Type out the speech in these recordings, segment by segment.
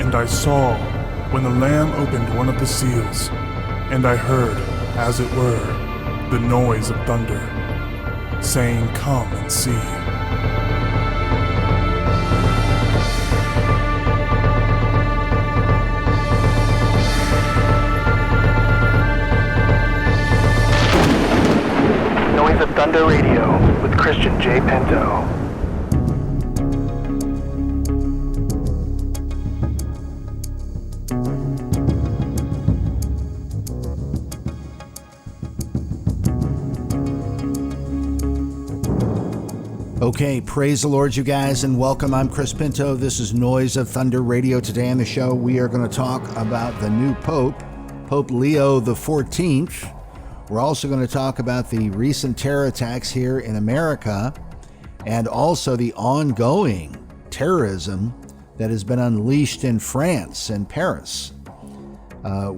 And I saw when the Lamb opened one of the seals, and I heard, as it were, the noise of thunder, saying, "Come and see." Noise of Thunder Radio with Christian J. Pinto. Okay, praise the Lord, you guys, and welcome. I'm Chris Pinto. This is Noise of Thunder Radio. Today on the show, we are going to talk about the new Pope, Pope Leo XIV. We're also going to talk about the recent terror attacks here in America and also the ongoing terrorism that has been unleashed in France and Paris,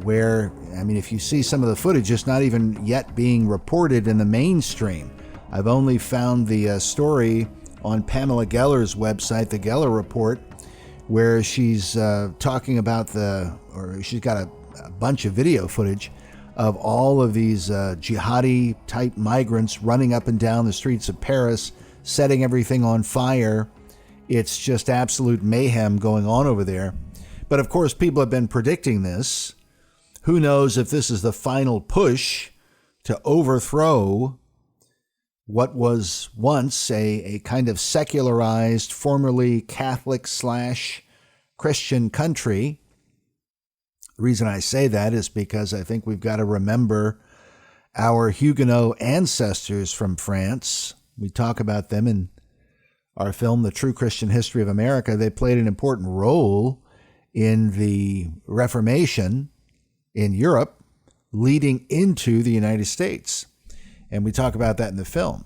where, if you see some of the footage, it's not even yet being reported in the mainstream. I've only found the story on Pamela Geller's website, the Geller Report, where she's talking about she's got a bunch of video footage of all of these jihadi type migrants running up and down the streets of Paris, setting everything on fire. It's just absolute mayhem going on over there. But of course, people have been predicting this. Who knows if this is the final push to overthrow what was once a kind of secularized, formerly Catholic/Christian country. The reason I say that is because I think we've got to remember our Huguenot ancestors from France. We talk about them in our film, The True Christian History of America. They played an important role in the Reformation in Europe, leading into the United States. And we talk about that in the film.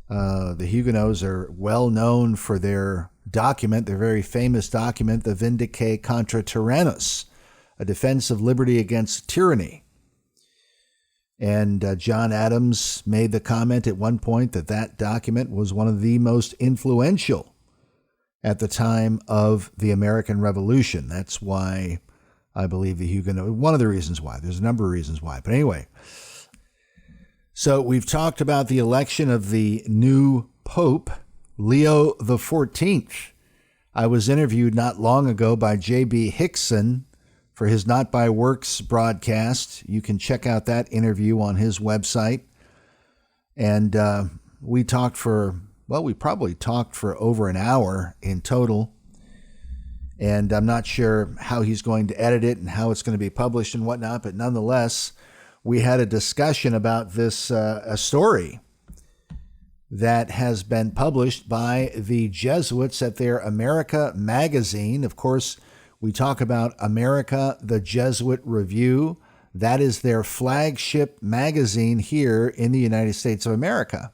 The Huguenots are well known for their very famous document, the Vindice contra Tyrannus, a defense of liberty against tyranny. And John Adams made the comment at one point that document was one of the most influential at the time of the American Revolution. That's why I believe the Huguenot, one of the reasons why. There's a number of reasons why. But anyway, so we've talked about the election of the new Pope, Leo XIV. I was interviewed not long ago by J.B. Hickson for his Not by Works broadcast. You can check out that interview on his website. And we probably talked for over an hour in total. And I'm not sure how he's going to edit it and how it's going to be published and whatnot, but nonetheless, we had a discussion about this, a story that has been published by the Jesuits at their America magazine. Of course, we talk about America, the Jesuit Review. That is their flagship magazine here in the United States of America.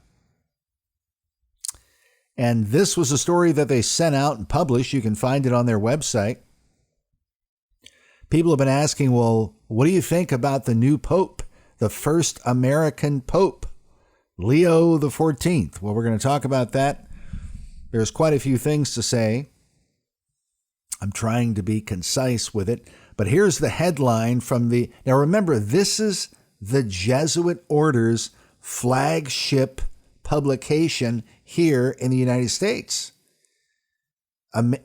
And this was a story that they sent out and published. You can find it on their website. People have been asking, well, what do you think about the new Pope, the first American Pope, Leo XIV? Well, we're going to talk about that. There's quite a few things to say. I'm trying to be concise with it, but here's the headline from now remember, this is the Jesuit Order's flagship publication here in the United States.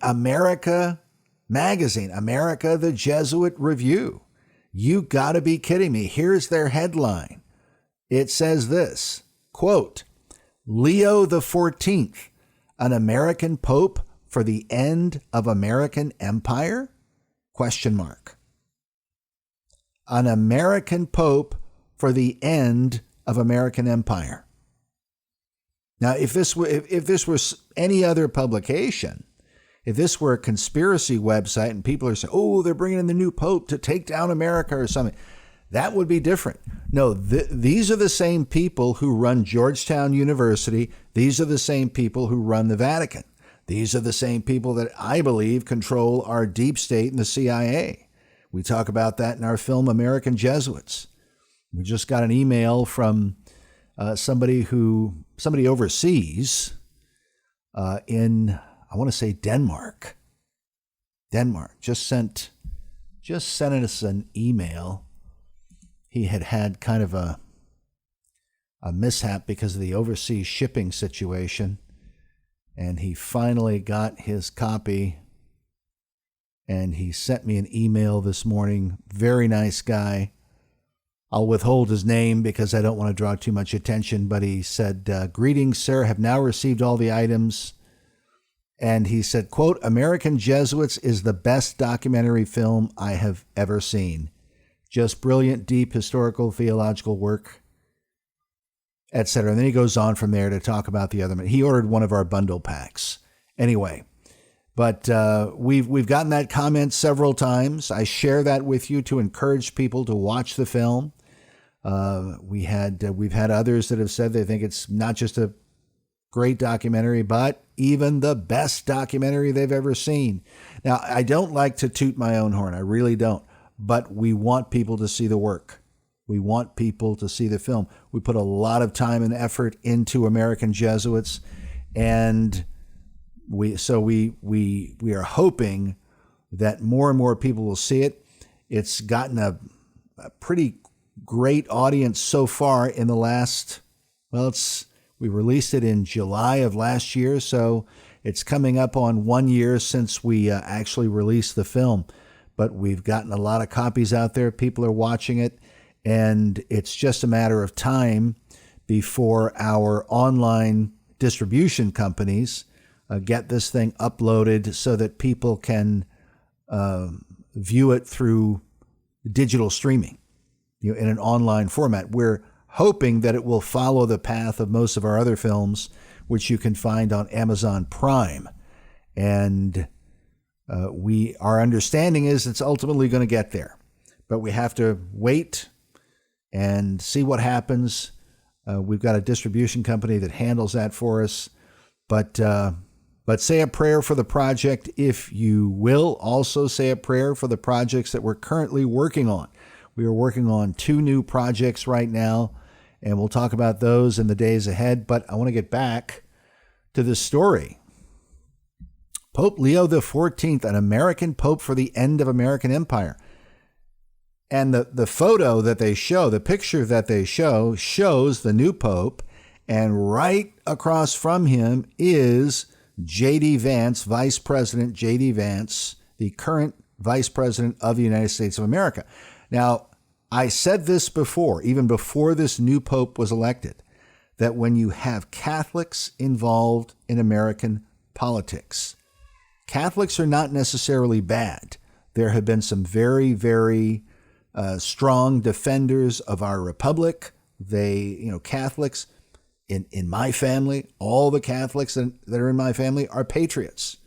America magazine, America, the Jesuit Review. You gotta be kidding me. Here's their headline. It says this, quote, Leo XIV, an American Pope for the end of American empire? Question mark. An American Pope for the end of American empire. Now, if this was any other publication, if this were a conspiracy website and people are saying, oh, they're bringing in the new Pope to take down America or something, that would be different. No, these are the same people who run Georgetown University. These are the same people who run the Vatican. These are the same people that I believe control our deep state and the CIA. We talk about that in our film, American Jesuits. We just got an email from somebody overseas in, I want to say Denmark. Denmark, just sent us an email. He had kind of a mishap because of the overseas shipping situation, and he finally got his copy, and he sent me an email this morning. Very nice guy. I'll withhold his name because I don't want to draw too much attention, but he said, "Greetings, sir, have now received all the items." And he said, quote, "American Jesuits is the best documentary film I have ever seen. Just brilliant, deep historical, theological work," etc. And then he goes on from there to talk about the other. He ordered one of our bundle packs. Anyway, but we've gotten that comment several times. I share that with you to encourage people to watch the film. We've had others that have said they think it's not just a great documentary, but even the best documentary they've ever seen. Now, I don't like to toot my own horn. I really don't. But we want people to see the work. We want people to see the film. We put a lot of time and effort into American Jesuits, and we are hoping that more and more people will see it. It's gotten a pretty great audience so far in the last, we released it in July of last year, so it's coming up on 1 year since we actually released the film. But we've gotten a lot of copies out there. People are watching it, and it's just a matter of time before our online distribution companies get this thing uploaded so that people can view it through digital streaming, in an online format. We're hoping that it will follow the path of most of our other films, which you can find on Amazon Prime. And our understanding is it's ultimately going to get there, but we have to wait and see what happens. We've got a distribution company that handles that for us, but say a prayer for the project if you will. Also say a prayer for the projects that we're currently working on. We are working on 2 new projects right now, and we'll talk about those in the days ahead. But I want to get back to the story. Pope Leo XIV, an American pope for the end of American empire. And the photo that they show, the picture that they show, shows the new pope, and right across from him is J.D. Vance, Vice President J.D. Vance, the current Vice President of the United States of America. Now, I said this before, even before this new pope was elected, that when you have Catholics involved in American politics, Catholics are not necessarily bad. There have been some very, very strong defenders of our republic. Catholics in my family, all the Catholics that are in my family are patriots.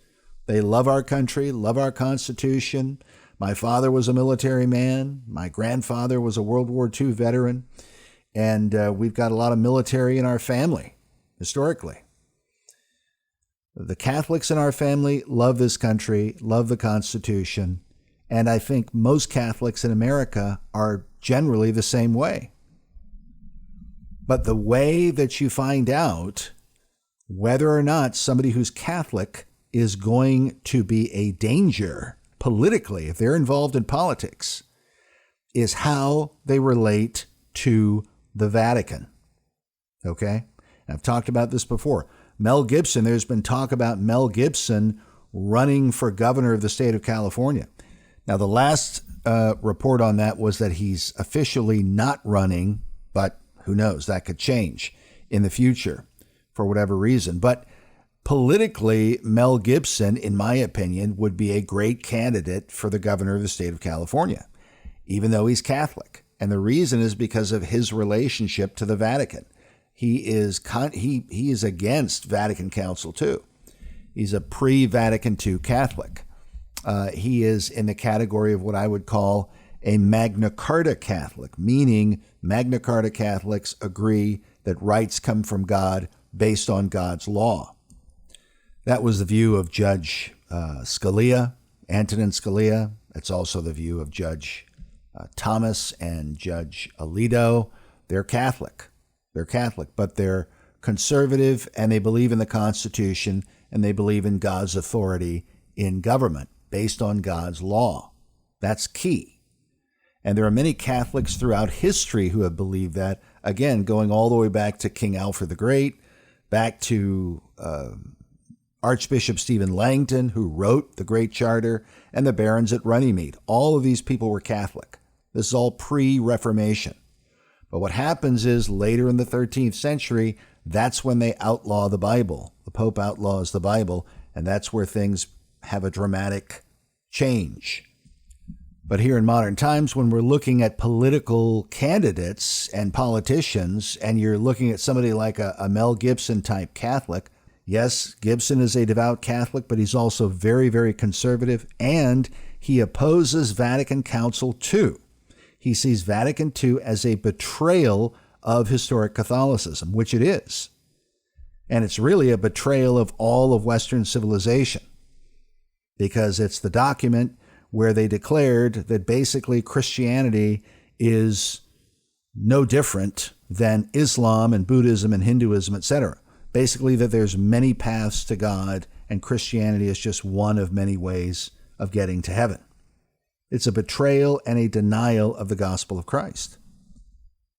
They love our country, love our Constitution. My father was a military man. My grandfather was a World War II veteran. And we've got a lot of military in our family, historically. The Catholics in our family love this country, love the Constitution, and I think most Catholics in America are generally the same way. But the way that you find out whether or not somebody who's Catholic is going to be a danger politically, if they're involved in politics, is how they relate to the Vatican. Okay? I've talked about this before. Mel Gibson, there's been talk about Mel Gibson running for governor of the state of California. Now, the last report on that was that he's officially not running, but who knows? That could change in the future for whatever reason. But politically, Mel Gibson, in my opinion, would be a great candidate for the governor of the state of California, even though he's Catholic. And the reason is because of his relationship to the Vatican. He is against Vatican Council II. He's a pre-Vatican II Catholic. He is in the category of what I would call a Magna Carta Catholic, meaning Magna Carta Catholics agree that rights come from God based on God's law. That was the view of Judge Scalia, Antonin Scalia. It's also the view of Judge Thomas and Judge Alito. They're Catholic. They're Catholic, but they're conservative, and they believe in the Constitution, and they believe in God's authority in government, based on God's law. That's key. And there are many Catholics throughout history who have believed that, again, going all the way back to King Alfred the Great, back to Archbishop Stephen Langton, who wrote the Great Charter, and the barons at Runnymede. All of these people were Catholic. This is all pre-Reformation. But what happens is later in the 13th century, that's when they outlaw the Bible. The Pope outlaws the Bible, and that's where things have a dramatic change. But here in modern times, when we're looking at political candidates and politicians, and you're looking at somebody like a Mel Gibson type Catholic, yes, Gibson is a devout Catholic, but he's also very, very conservative, and he opposes Vatican Council II. He sees Vatican II as a betrayal of historic Catholicism, which it is. And it's really a betrayal of all of Western civilization, because it's the document where they declared that basically Christianity is no different than Islam and Buddhism and Hinduism, etc. Basically that there's many paths to God, and Christianity is just one of many ways of getting to heaven. It's a betrayal and a denial of the gospel of Christ.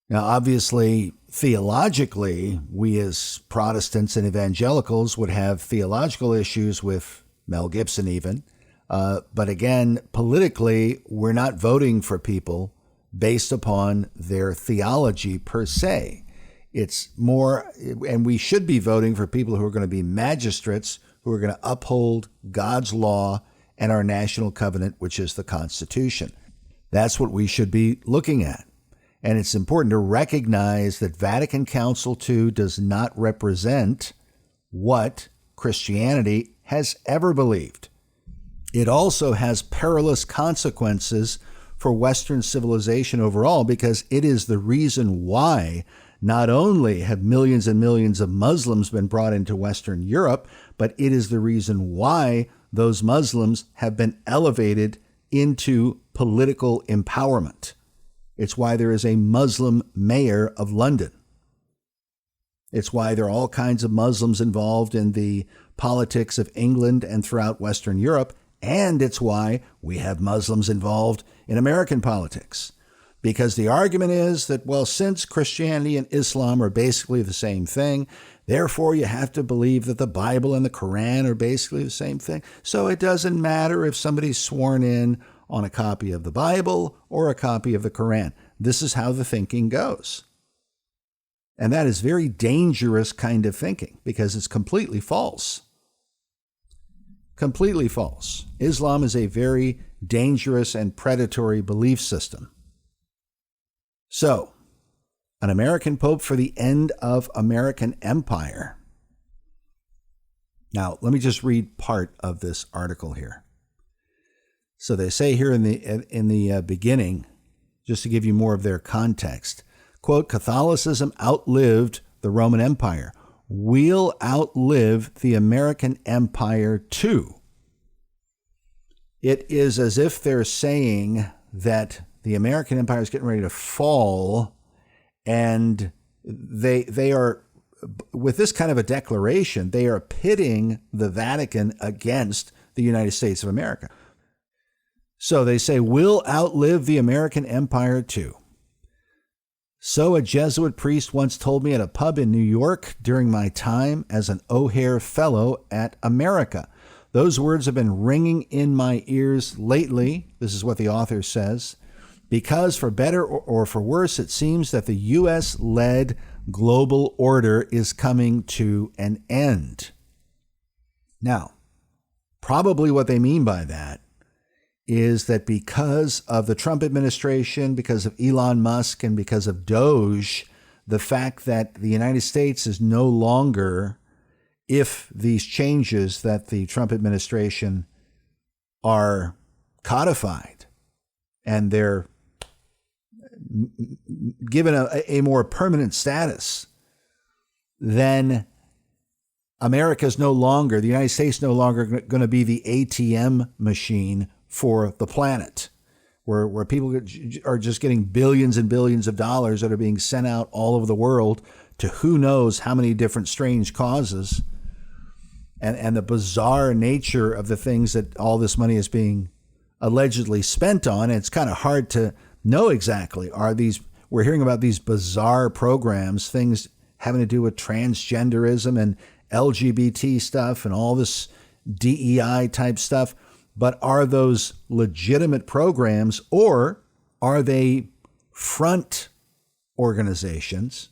Now, obviously, theologically, we as Protestants and evangelicals would have theological issues with Mel Gibson even. But again, politically, we're not voting for people based upon their theology per se. It's more, and we should be voting for people who are going to be magistrates, who are going to uphold God's law and our national covenant, which is the Constitution. That's what we should be looking at. And it's important to recognize that Vatican Council II does not represent what Christianity has ever believed. It also has perilous consequences for Western civilization overall, because it is the reason why not only have millions and millions of Muslims been brought into Western Europe, but it is the reason why those Muslims have been elevated into political empowerment. It's why there is a Muslim mayor of London. It's why there are all kinds of Muslims involved in the politics of England and throughout Western Europe. And it's why we have Muslims involved in American politics. Because the argument is that, well, since Christianity and Islam are basically the same thing, therefore you have to believe that the Bible and the Quran are basically the same thing. So it doesn't matter if somebody's sworn in on a copy of the Bible or a copy of the Quran. This is how the thinking goes. And that is very dangerous kind of thinking, because it's completely false. Completely false. Islam is a very dangerous and predatory belief system. So, an American Pope for the end of American empire. Now, let me just read part of this article here. So they say here in the beginning, just to give you more of their context, quote, Catholicism outlived the Roman Empire. We'll outlive the American Empire too. It is as if they're saying that the American Empire is getting ready to fall, and they are, with this kind of a declaration, they are pitting the Vatican against the United States of America. So they say, we'll outlive the American Empire too. So a Jesuit priest once told me at a pub in New York during my time as an O'Hare Fellow at America. Those words have been ringing in my ears lately. This is what the author says. Because for better or for worse, it seems that the U.S.-led global order is coming to an end. Now, probably what they mean by that is that because of the Trump administration, because of Elon Musk, and because of Doge, the fact that the United States is no longer, if these changes that the Trump administration are codified and they're given a more permanent status, then America is no longer, the United States no longer going to be the ATM machine for the planet, where people are just getting billions and billions of dollars that are being sent out all over the world to who knows how many different strange causes. and the bizarre nature of the things that all this money is being allegedly spent on. It's kind of hard to know exactly. We're hearing about these bizarre programs, things having to do with transgenderism and LGBT stuff and all this DEI type stuff. But are those legitimate programs, or are they front organizations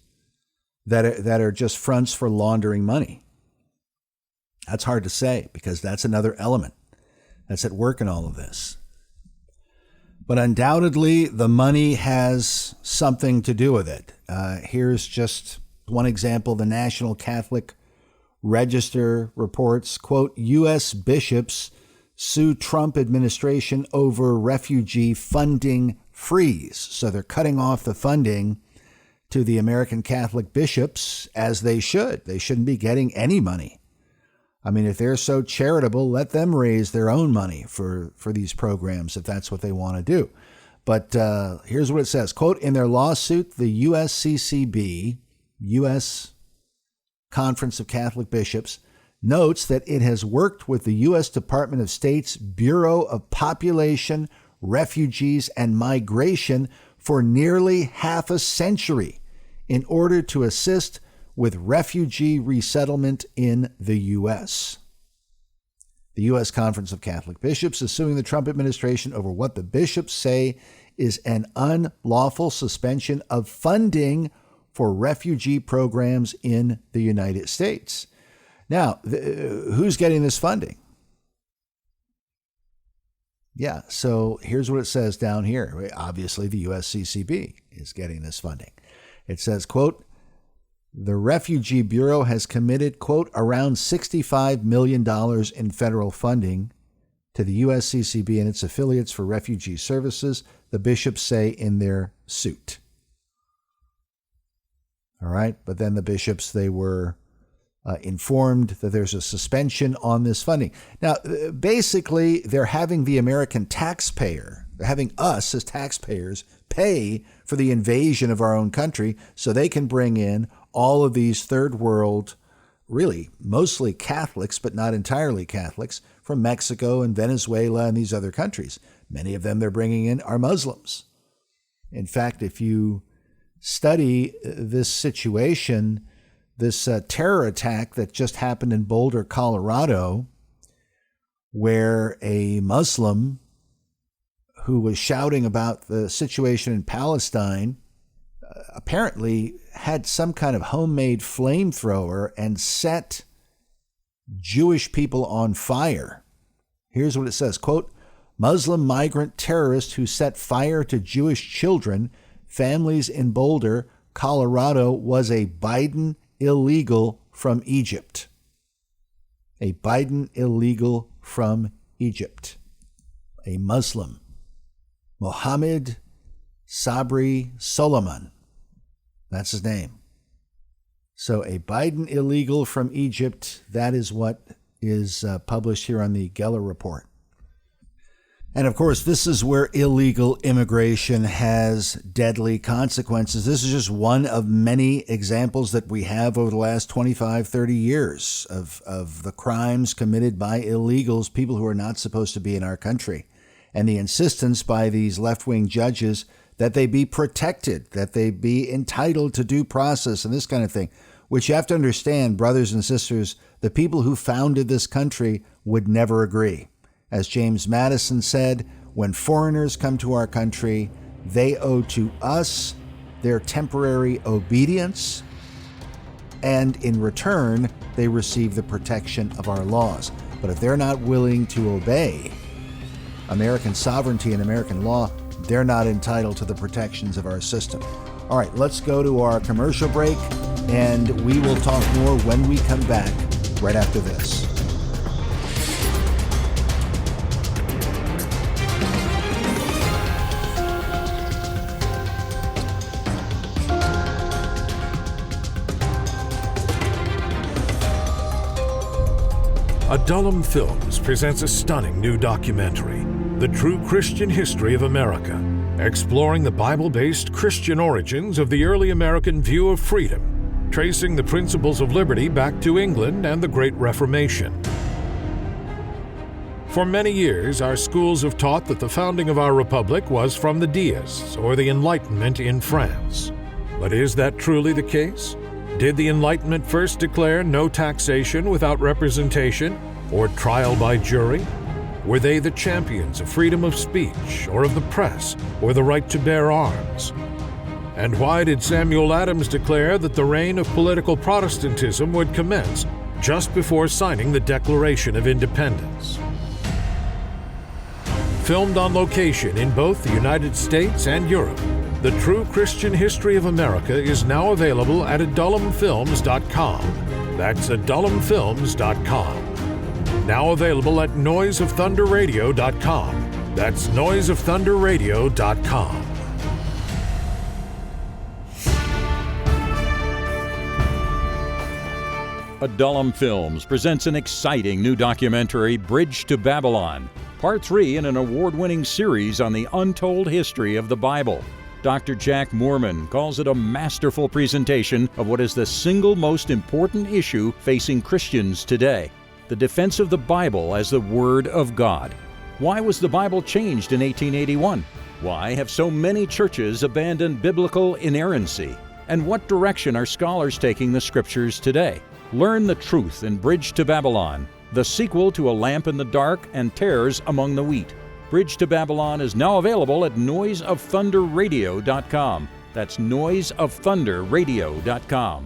that are just fronts for laundering money? That's hard to say, because that's another element that's at work in all of this. But undoubtedly, the money has something to do with it. Here's just one example. The National Catholic Register reports, quote, U.S. bishops sue Trump administration over refugee funding freeze. So they're cutting off the funding to the American Catholic bishops, as they should. They shouldn't be getting any money. I mean, if they're so charitable, let them raise their own money for these programs if that's what they want to do. But here's what it says. Quote, in their lawsuit, the USCCB, U.S. Conference of Catholic Bishops, notes that it has worked with the U.S. Department of State's Bureau of Population, Refugees, and Migration for nearly half a century in order to assist with refugee resettlement in the U.S. The U.S. Conference of Catholic Bishops is suing the Trump administration over what the bishops say is an unlawful suspension of funding for refugee programs in the United States. Now, who's getting this funding? Yeah, so here's what it says down here. Obviously, the USCCB is getting this funding. It says, quote, the Refugee Bureau has committed, quote, around $65 million in federal funding to the USCCB and its affiliates for refugee services, the bishops say in their suit. All right, but then the bishops, they were informed that there's a suspension on this funding. Now, basically, they're having the American taxpayer, they're having us as taxpayers pay for the invasion of our own country so they can bring in all of these third world, really mostly Catholics, but not entirely Catholics, from Mexico and Venezuela and these other countries. Many of them they're bringing in are Muslims. In fact, if you study this situation, this terror attack that just happened in Boulder, Colorado, where a Muslim who was shouting about the situation in Palestine apparently had some kind of homemade flamethrower and set Jewish people on fire. Here's what it says, quote, Muslim migrant terrorist who set fire to Jewish children, families in Boulder, Colorado, was a Biden illegal from Egypt. A Biden illegal from Egypt. A Muslim. Mohammed Sabri Solomon. That's his name. So a Biden illegal from Egypt, that is what is published here on the Geller Report. And of course, this is where illegal immigration has deadly consequences. This is just one of many examples that we have over the last 25, 30 years of the crimes committed by illegals, people who are not supposed to be in our country. And the insistence by these left-wing judges that they be protected, that they be entitled to due process and this kind of thing, which you have to understand, brothers and sisters, the people who founded this country would never agree. As James Madison said, when foreigners come to our country, they owe to us their temporary obedience, and in return, they receive the protection of our laws. But if they're not willing to obey American sovereignty and American law, they're not entitled to the protections of our system. All right, let's go to our commercial break, and we will talk more when we come back right after this. Adullam Films presents a stunning new documentary, The True Christian History of America, exploring the Bible-based Christian origins of the early American view of freedom. tracing the principles of liberty back to England and the Great Reformation. For many years, our schools have taught that the founding of our republic was from the Deists, or the Enlightenment in France. But is that truly the case? Did the Enlightenment first declare no taxation without representation, or trial by jury? Were they the champions of freedom of speech, or of the press, or the right to bear arms? And why did Samuel Adams declare that the reign of political Protestantism would commence just before signing the Declaration of Independence? Filmed on location in both the United States and Europe, the true Christian history of America is now available at adullamfilms.com. That's adullamfilms.com. Now available at noiseofthunderradio.com. That's noiseofthunderradio.com. Adullam Films presents an exciting new documentary, Bridge to Babylon, Part 3 in an award-winning series on the untold history of the Bible. Dr. Jack Moorman calls it a masterful presentation of what is the single most important issue facing Christians today: the defense of the Bible as the Word of God. Why was the Bible changed in 1881? Why have so many churches abandoned biblical inerrancy? And what direction are scholars taking the Scriptures today? Learn the truth in Bridge to Babylon, the sequel to A Lamp in the Dark and Tares Among the Wheat. Bridge to Babylon is now available at noiseofthunderradio.com. That's noiseofthunderradio.com.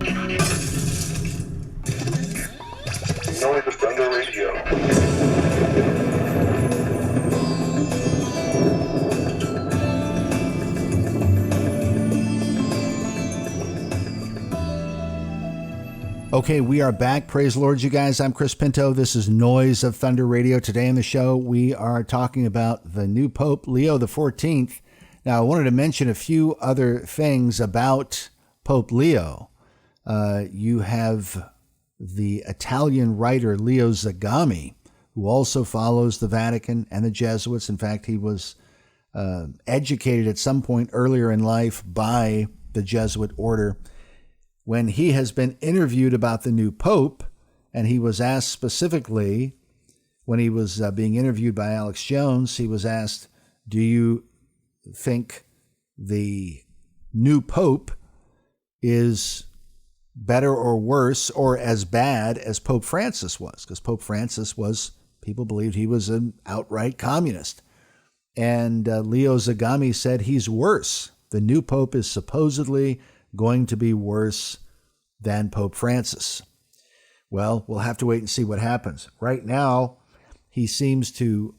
Noise of Thunder Radio. Okay, we are back. Praise the Lord, you guys. I'm Chris Pinto. This is Noise of Thunder Radio. Today on the show, we are talking about the new Pope, Leo XIV. Now, I wanted to mention a few other things about Pope Leo. You have the Italian writer Leo XIII, who also follows the Vatican and the Jesuits. In fact, he was educated at some point earlier in life by the Jesuit order. When he has been interviewed about the new Pope, and he was asked specifically, when he was being interviewed by Alex Jones, he was asked, do you think the new Pope is better or worse or as bad as Pope Francis was? Because Pope Francis was, people believed he was an outright communist. And Leo XIII said he's worse. The new Pope is supposedly going to be worse than Pope Francis. Well, we'll have to wait and see what happens. Right now, he seems to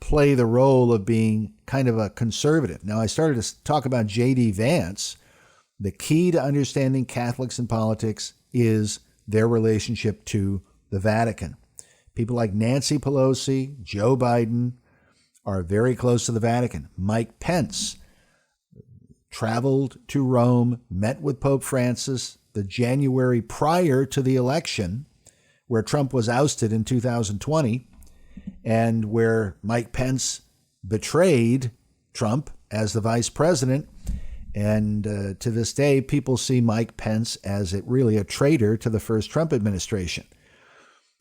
play the role of being kind of a conservative. Now, I started to talk about J.D. Vance. The key to understanding Catholics and politics is their relationship to the Vatican. People like Nancy Pelosi, Joe Biden are very close to the Vatican. Mike Pence traveled to Rome, met with Pope Francis the January prior to the election, where Trump was ousted in 2020, and where Mike Pence betrayed Trump as the vice president. And to this day, people see Mike Pence as really a traitor to the first Trump administration.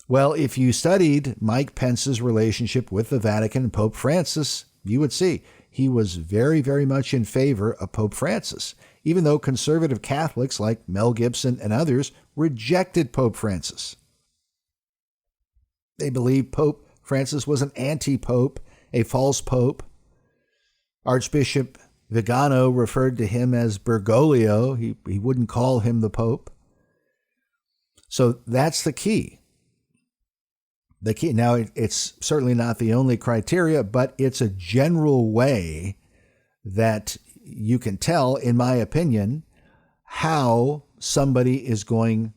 Well, if you studied Mike Pence's relationship with the Vatican and Pope Francis, you would see he was very, very much in favor of Pope Francis, even though conservative Catholics like Mel Gibson and others rejected Pope Francis. They believed Pope Francis was an anti-pope, a false pope. Archbishop Vigano referred to him as Bergoglio. He wouldn't call him the Pope. So that's the key. The key. Now, it's certainly not the only criteria, but it's a general way that you can tell, in my opinion, how somebody is going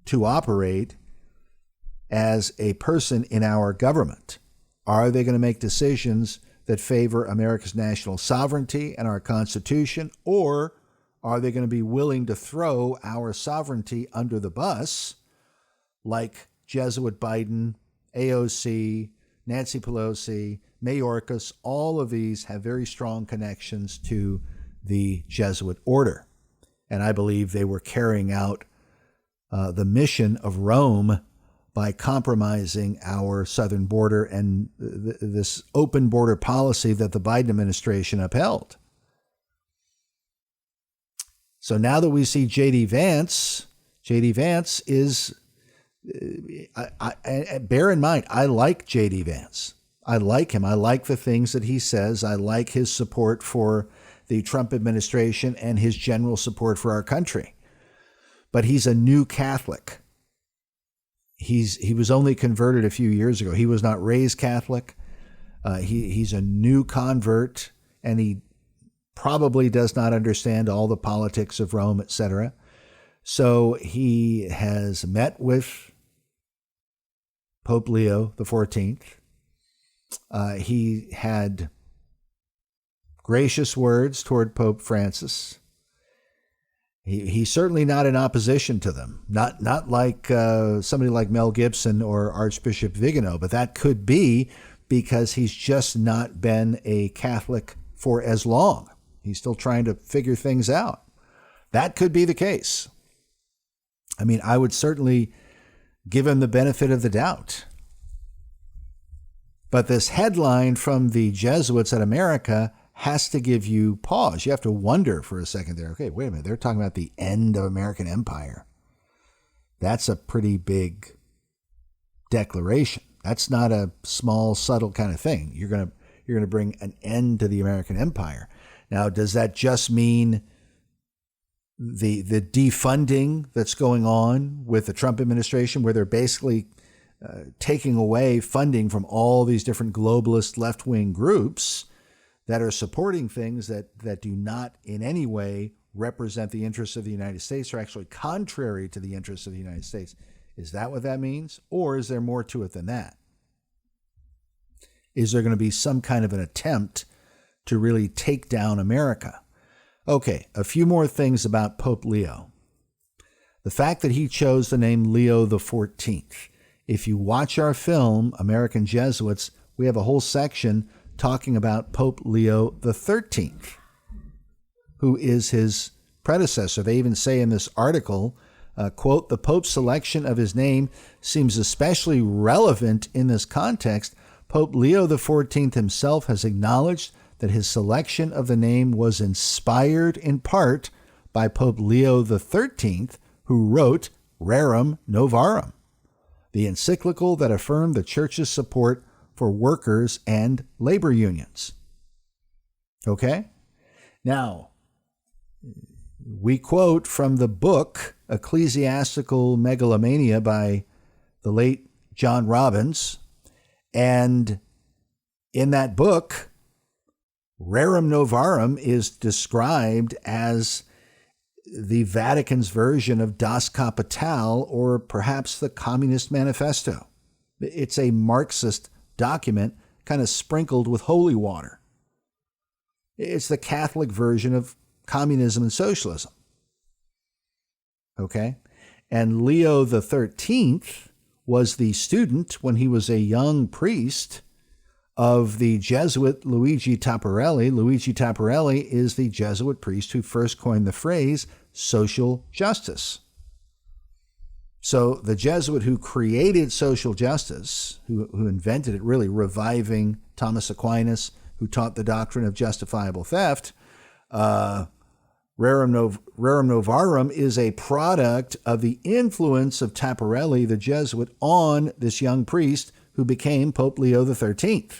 to operate as a person in our government. Are they going to make decisions that favor America's national sovereignty and our Constitution, or are they going to be willing to throw our sovereignty under the bus, like Jesuit Biden, AOC, Nancy Pelosi, Mayorkas? All of these have very strong connections to the Jesuit order. And I believe they were carrying out the mission of Rome by compromising our southern border and this open border policy that the Biden administration upheld. So now that we see J.D. Vance is, bear in mind, I like J.D. Vance. I like him. I like the things that he says. I like his support for the Trump administration and his general support for our country. But he's a new Catholic. He was only converted a few years ago. He was not raised Catholic. He's a new convert, and he probably does not understand all the politics of Rome, etc. So he has met with Pope Leo XIV. He had gracious words toward Pope Francis. He's certainly not in opposition to them, not like somebody like Mel Gibson or Archbishop Vigano, but that could be because he's just not been a Catholic for as long. He's still trying to figure things out. That could be the case. I mean, I would certainly give him the benefit of the doubt. But this headline from the Jesuits at America has to give you pause. You have to wonder for a second there. Okay, wait a minute. They're talking about the end of American empire. That's a pretty big declaration. That's not a small, subtle kind of thing. You're going to bring an end to the American empire. Now, does that just mean the defunding that's going on with the Trump administration, where they're basically taking away funding from all these different globalist left-wing groups that are supporting things that do not in any way represent the interests of the United States, or actually contrary to the interests of the United States? Is that what that means? Or is there more to it than that? Is there going to be some kind of an attempt to really take down America? Okay, a few more things about Pope Leo. The fact that he chose the name Leo XIV. If you watch our film, American Jesuits, we have a whole section talking about Pope Leo XIII, who is his predecessor. They even say in this article, quote, "The Pope's selection of his name seems especially relevant in this context. Pope Leo XIV himself has acknowledged that his selection of the name was inspired in part by Pope Leo XIII, who wrote Rerum Novarum, the encyclical that affirmed the Church's support for workers and labor unions." Okay? Now, we quote from the book Ecclesiastical Megalomania by the late John Robbins. And in that book, Rerum Novarum is described as the Vatican's version of Das Kapital, or perhaps the Communist Manifesto. It's a Marxist document kind of sprinkled with holy water. It's the Catholic version of communism and socialism. Okay? And Leo XIII was the student, when he was a young priest, of the Jesuit Luigi Taparelli. Luigi Taparelli is the Jesuit priest who first coined the phrase social justice. So the Jesuit who created social justice, who invented it, really reviving Thomas Aquinas, who taught the doctrine of justifiable theft, Rerum Novarum is a product of the influence of Taparelli, the Jesuit, on this young priest who became Pope Leo XIII.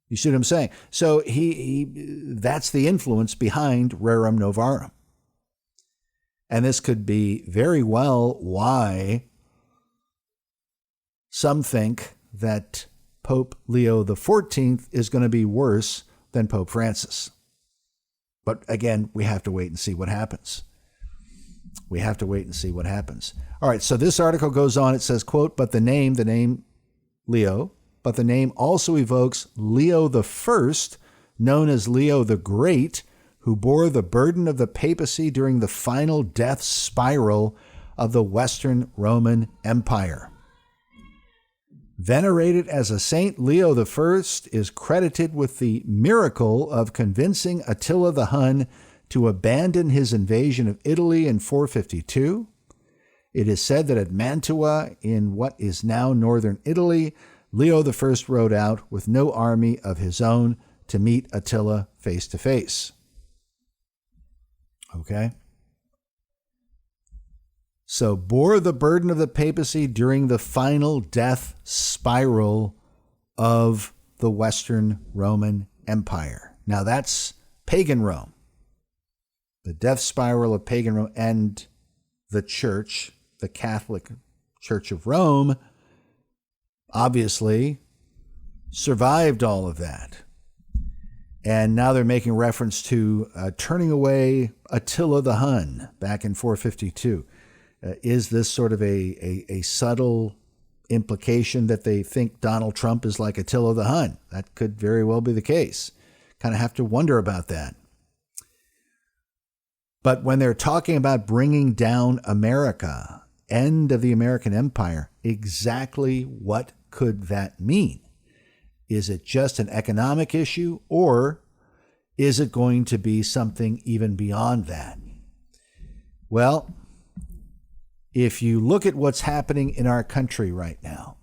You see what I'm saying? So that's the influence behind Rerum Novarum. And this could be very well why some think that Pope Leo XIV is going to be worse than Pope Francis. But again, we have to wait and see what happens. We have to wait and see what happens. All right, so this article goes on. It says, quote, but the name Leo, but the name also evokes Leo I, known as Leo the Great, who bore the burden of the papacy during the final death spiral of the Western Roman Empire. Venerated as a saint, Leo I is credited with the miracle of convincing Attila the Hun to abandon his invasion of Italy in 452. It is said that at Mantua, in what is now northern Italy, Leo I rode out with no army of his own to meet Attila face to face. Okay? So bore the burden of the papacy during the final death spiral of the Western Roman Empire. Now that's pagan Rome. The death spiral of pagan Rome, and the church, the Catholic Church of Rome, obviously survived all of that. And now they're making reference to turning away Attila the Hun back in 452. Is this sort of a subtle implication that they think Donald Trump is like Attila the Hun? That could very well be the case. Kind of have to wonder about that. But when they're talking about bringing down America, end of the American Empire, exactly what could that mean? Is it just an economic issue, or is it going to be something even beyond that? Well, if you look at what's happening in our country right now,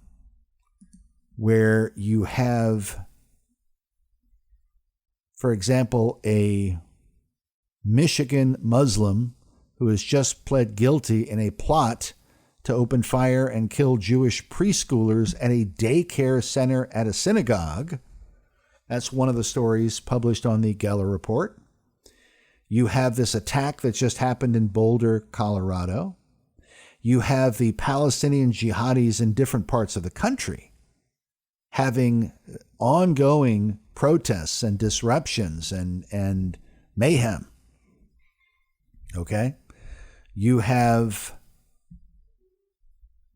where you have, for example, a Michigan Muslim who has just pled guilty in a plot to open fire and kill Jewish preschoolers at a daycare center at a synagogue. That's one of the stories published on the Geller Report. You have this attack that just happened in Boulder, Colorado. You have the Palestinian jihadis in different parts of the country having ongoing protests and disruptions and mayhem. Okay? You have,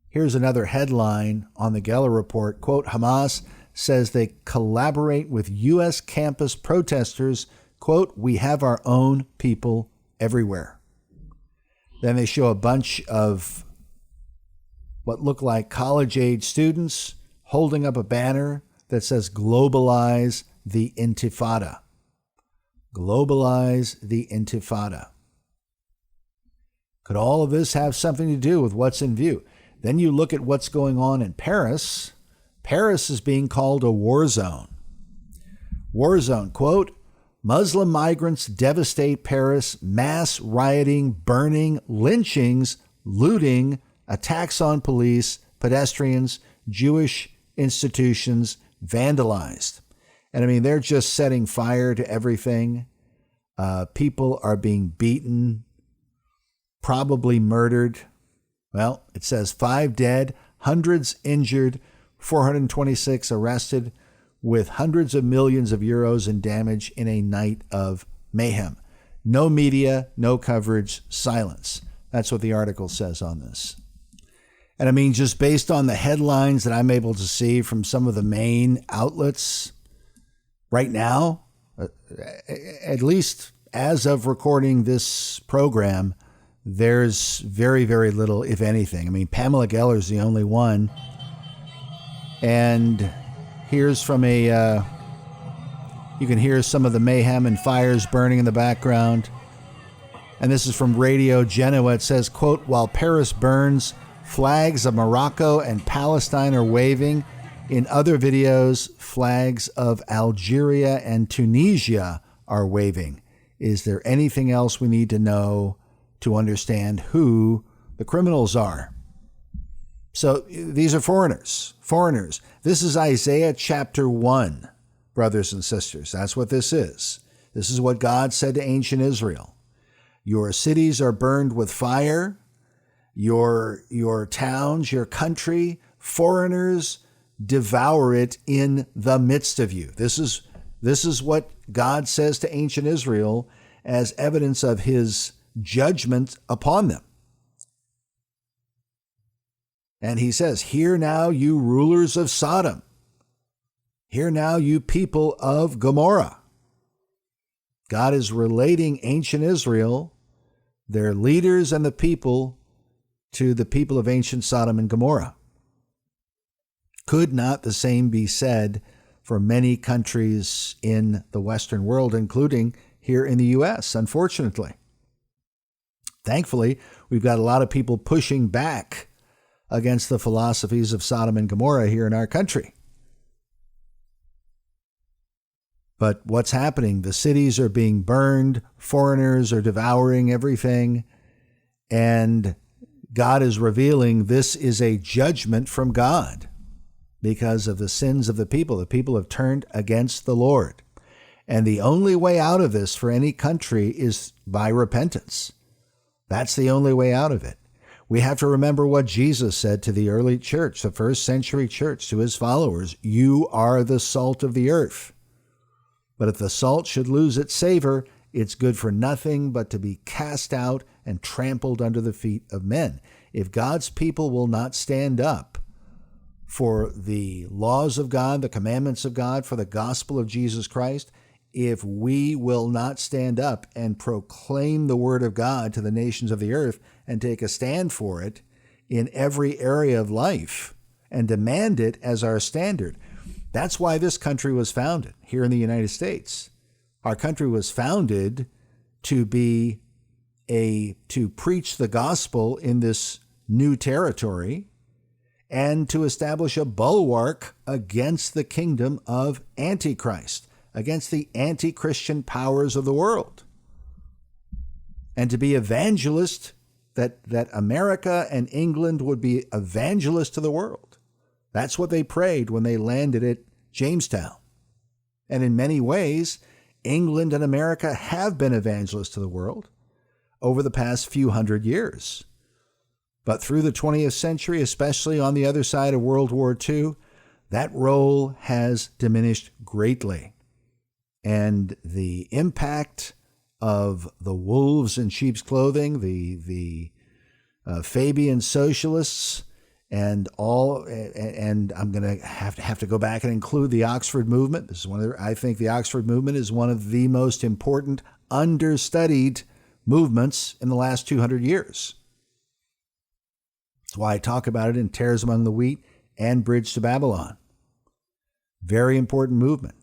here's another headline on the Geller Report, quote, Hamas says they collaborate with U.S. campus protesters, quote, we have our own people everywhere. Then they show a bunch of what look like college-age students holding up a banner that says globalize the Intifada. Globalize the Intifada. Could all of this have something to do with what's in view? Then you look at what's going on in Paris. Paris is being called a war zone. War zone, quote, Muslim migrants devastate Paris, mass rioting, burning, lynchings, looting, attacks on police, pedestrians, Jewish institutions vandalized. And I mean, they're just setting fire to everything. People are being beaten, probably murdered. Well, it says 5 dead, hundreds injured, 426 arrested, with hundreds of millions of euros in damage in a night of mayhem. No media, no coverage, silence. That's what the article says on this. And I mean, just based on the headlines that I'm able to see from some of the main outlets right now, at least as of recording this program, there's very, very little, if anything. I mean, Pamela Geller's the only one. And here's from you can hear some of the mayhem and fires burning in the background. And this is from Radio Genoa. It says, quote, while Paris burns, flags of Morocco and Palestine are waving. In other videos, flags of Algeria and Tunisia are waving. Is there anything else we need to know to understand who the criminals are? So these are foreigners. This is Isaiah chapter 1, brothers and sisters. That's what this is. This is what God said to ancient Israel. Your cities are burned with fire. Your towns, your country, foreigners devour it in the midst of you. This is what God says to ancient Israel as evidence of his judgment upon them. And he says, hear now, you rulers of Sodom. Hear now, you people of Gomorrah. God is relating ancient Israel, their leaders and the people, to the people of ancient Sodom and Gomorrah. Could not the same be said for many countries in the Western world, including here in the U.S., unfortunately? Thankfully, we've got a lot of people pushing back against the philosophies of Sodom and Gomorrah here in our country. But what's happening? The cities are being burned, foreigners are devouring everything, and God is revealing this is a judgment from God because of the sins of the people. The people have turned against the Lord. And the only way out of this for any country is by repentance. That's the only way out of it. We have to remember what Jesus said to the early church, the first century church, to his followers. You are the salt of the earth. But if the salt should lose its savor, it's good for nothing but to be cast out and trampled under the feet of men. If God's people will not stand up for the laws of God, the commandments of God, for the gospel of Jesus Christ, if we will not stand up and proclaim the word of God to the nations of the earth and take a stand for it in every area of life and demand it as our standard, that's why this country was founded here in the United States. Our country was founded to preach the gospel in this new territory and to establish a bulwark against the kingdom of Antichrist, against the anti-Christian powers of the world, and to be evangelist, that America and England would be evangelists to the world. That's what they prayed when they landed at Jamestown. And in many ways, England and America have been evangelists to the world over the past few hundred years. But through the 20th century, especially on the other side of World War II, that role has diminished greatly. And the impact of the wolves in sheep's clothing, the Fabian socialists, and I'm going to have to go back and include the Oxford movement. This is I think the Oxford movement is one of the most important understudied movements in the last 200 years. That's why I talk about it in Tares Among the Wheat and Bridge to Babylon. Very important movement.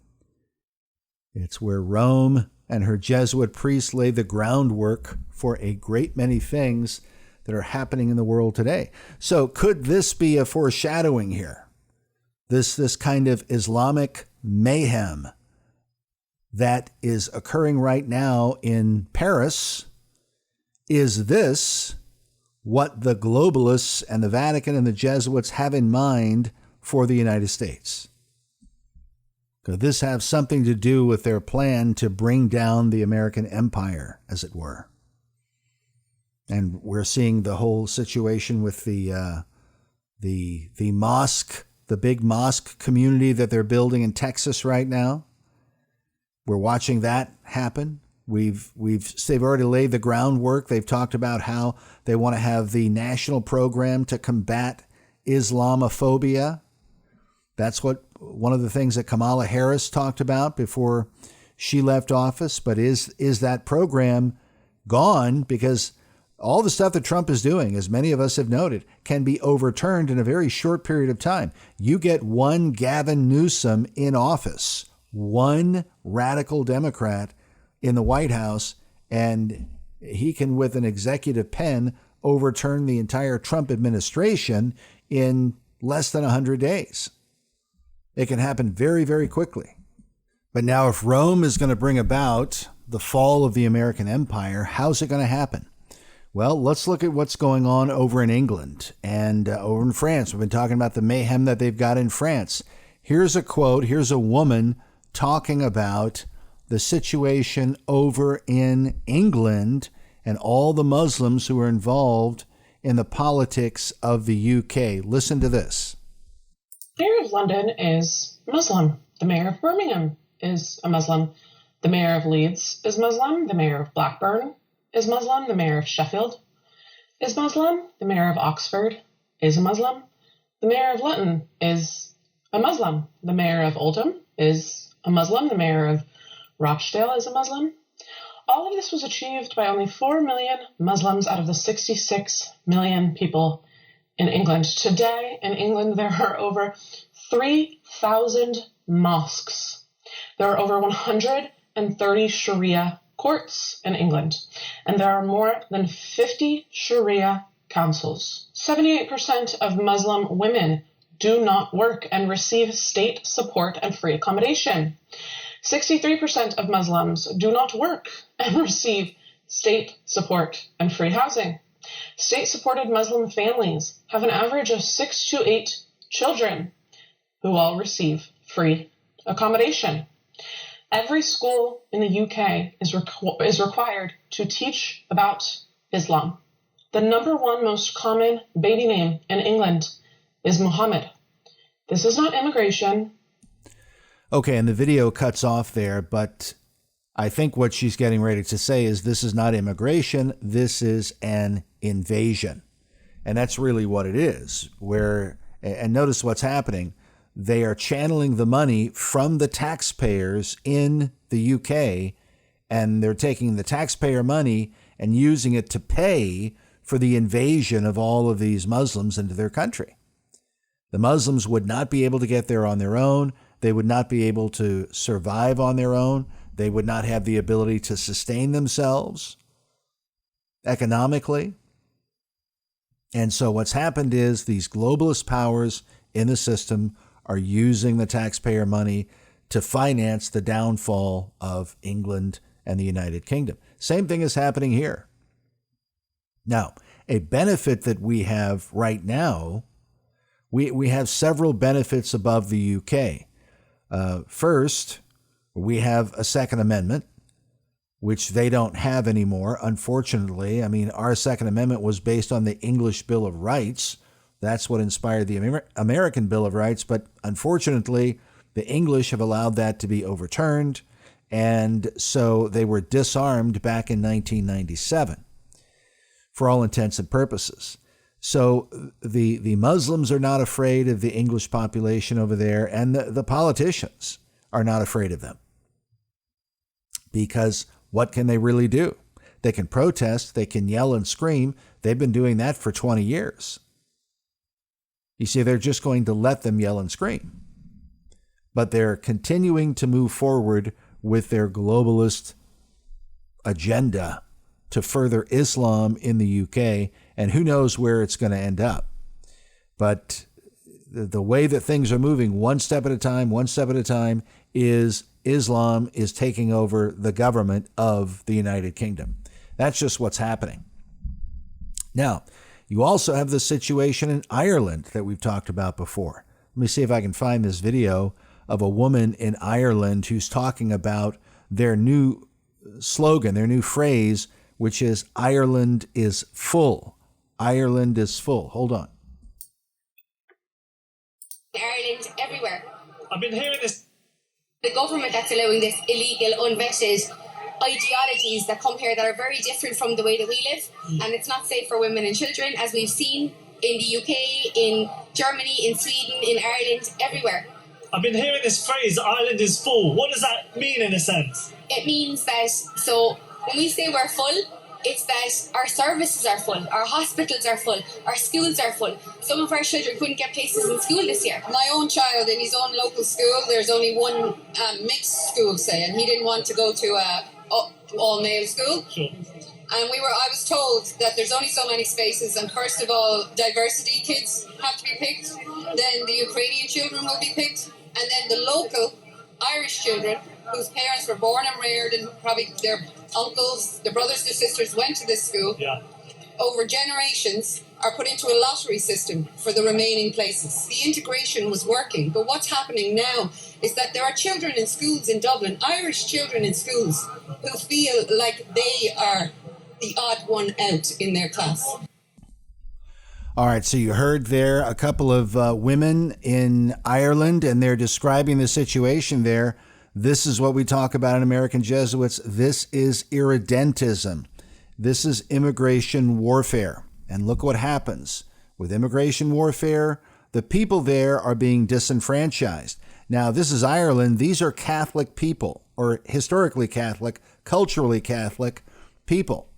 It's where Rome and her Jesuit priests laid the groundwork for a great many things that are happening in the world today. So could this be a foreshadowing here? This kind of Islamic mayhem that is occurring right now in Paris, is this what the globalists and the Vatican and the Jesuits have in mind for the United States? Could this have something to do with their plan to bring down the American empire, as it were? And we're seeing the whole situation with the mosque, the big mosque community that they're building in Texas right now. We're watching that happen. They've already laid the groundwork. They've talked about how they want to have the national program to combat Islamophobia. That's one of the things that Kamala Harris talked about before she left office. But is that program gone? Because all the stuff that Trump is doing, as many of us have noted, can be overturned in a very short period of time. You get one Gavin Newsom in office, one radical Democrat in the White House, and he can, with an executive pen, overturn the entire Trump administration in less than 100 days. It can happen very, very quickly. But now if Rome is going to bring about the fall of the American empire, how's it going to happen? Well, let's look at what's going on over in England and over in France. We've been talking about the mayhem that they've got in France. Here's a quote. Here's a woman talking about the situation over in England and all the Muslims who are involved in the politics of the UK. Listen to this. The Mayor of London is Muslim. The Mayor of Birmingham is a Muslim. The Mayor of Leeds is Muslim. The Mayor of Blackburn is Muslim. The Mayor of Sheffield is Muslim. The Mayor of Oxford is a Muslim. The Mayor of Luton is a Muslim. The Mayor of Oldham is a Muslim. The Mayor of Rochdale is a Muslim. All of this was achieved by only 4 million Muslims out of the 66 million people in England. Today in England, there are over 3,000 mosques. There are over 130 Sharia courts in England, and there are more than 50 Sharia councils. 78% of Muslim women do not work and receive state support and free accommodation. 63% of Muslims do not work and receive state support and free housing. State-supported Muslim families have an average of 6 to 8 children who all receive free accommodation. Every school in the UK is required to teach about Islam. The number one most common baby name in England is Muhammad. This is not immigration. Okay, and the video cuts off there, but I think what she's getting ready to say is this is not immigration, this is an invasion. And that's really what it is. And notice what's happening. They are channeling the money from the taxpayers in the UK, and they're taking the taxpayer money and using it to pay for the invasion of all of these Muslims into their country. The Muslims would not be able to get there on their own. They would not be able to survive on their own. They would not have the ability to sustain themselves economically. And so what's happened is these globalist powers in the system are using the taxpayer money to finance the downfall of England and the United Kingdom. Same thing is happening here. Now, a benefit that we have right now, we have several benefits above the UK. First, we have a Second Amendment, which they don't have anymore, unfortunately. I mean, our Second Amendment was based on the English Bill of Rights. That's what inspired the American Bill of Rights. But unfortunately, the English have allowed that to be overturned. And so they were disarmed back in 1997 for all intents and purposes. So the Muslims are not afraid of the English population over there, and the politicians are not afraid of them. Because what can they really do? They can protest, they can yell and scream. They've been doing that for 20 years. You see, they're just going to let them yell and scream. But they're continuing to move forward with their globalist agenda to further Islam in the UK, and who knows where it's going to end up. But the way that things are moving, one step at a time, is Islam is taking over the government of the United Kingdom. That's just what's happening. Now, you also have the situation in Ireland that we've talked about before. Let me see if I can find this video of a woman in Ireland who's talking about their new slogan, their new phrase, which is Ireland is full. Ireland is full. Hold on. Ireland everywhere. I've been hearing this. The government that's allowing this illegal, unvetted ideologies that come here that are very different from the way that we live, and it's not safe for women and children, as we've seen in the UK, in Germany, in Sweden, in Ireland, everywhere. I've been hearing this phrase, Ireland is full. What does that mean in a sense? It means that, so when we say we're full, it's that our services are full, our hospitals are full, our schools are full. Some of our children couldn't get places in school this year. My own child in his own local school, there's only one mixed school, say, and he didn't want to go to a all-male school. Sure. And I was told that there's only so many spaces, and first of all, diversity kids have to be picked, then the Ukrainian children will be picked, and then the local Irish children whose parents were born and reared, and probably their uncles, their brothers, their sisters went to this school, over generations are put into a lottery system for the remaining places. The integration was working, but what's happening now is that there are children in schools in Dublin, Irish children in schools, who feel like they are the odd one out in their class. All right, so you heard there a couple of women in Ireland, and they're describing the situation there. This is what we talk about in American Jesuits. This is irredentism. This is immigration warfare. And look what happens. With immigration warfare, the people there are being disenfranchised. Now, this is Ireland. These are Catholic people, or historically Catholic, culturally Catholic people,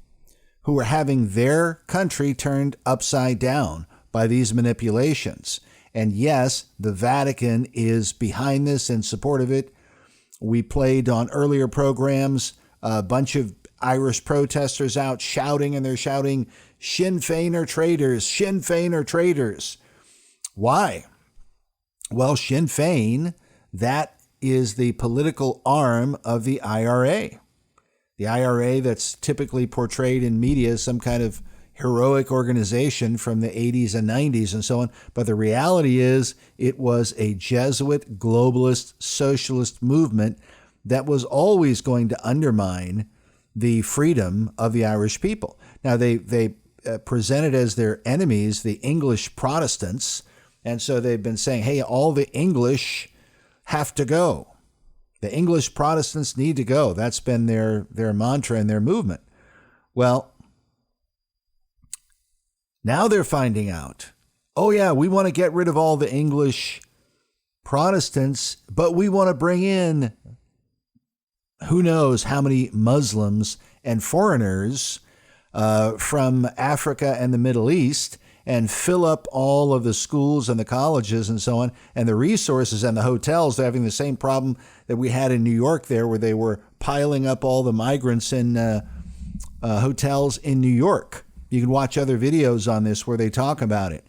who are having their country turned upside down by these manipulations. And yes, the Vatican is behind this, in support of it. We played on earlier programs a bunch of Irish protesters out shouting, and they're shouting, Sinn Féin are traitors, Sinn Féin are traitors. Why? Well, Sinn Féin, that is the political arm of the IRA. The IRA that's typically portrayed in media as some kind of heroic organization from the 80s and 90s and so on. But the reality is it was a Jesuit globalist socialist movement that was always going to undermine the freedom of the Irish people. Now, they presented as their enemies the English Protestants, and so they've been saying, hey, all the English have to go. The English Protestants need to go. That's been their mantra and their movement. Well, now they're finding out, oh yeah, we want to get rid of all the English Protestants, but we want to bring in who knows how many Muslims and foreigners from Africa and the Middle East, and fill up all of the schools and the colleges and so on, and the resources and the hotels. They're having the same problem that we had in New York there, where they were piling up all the migrants in hotels in New York. You can watch other videos on this where they talk about it.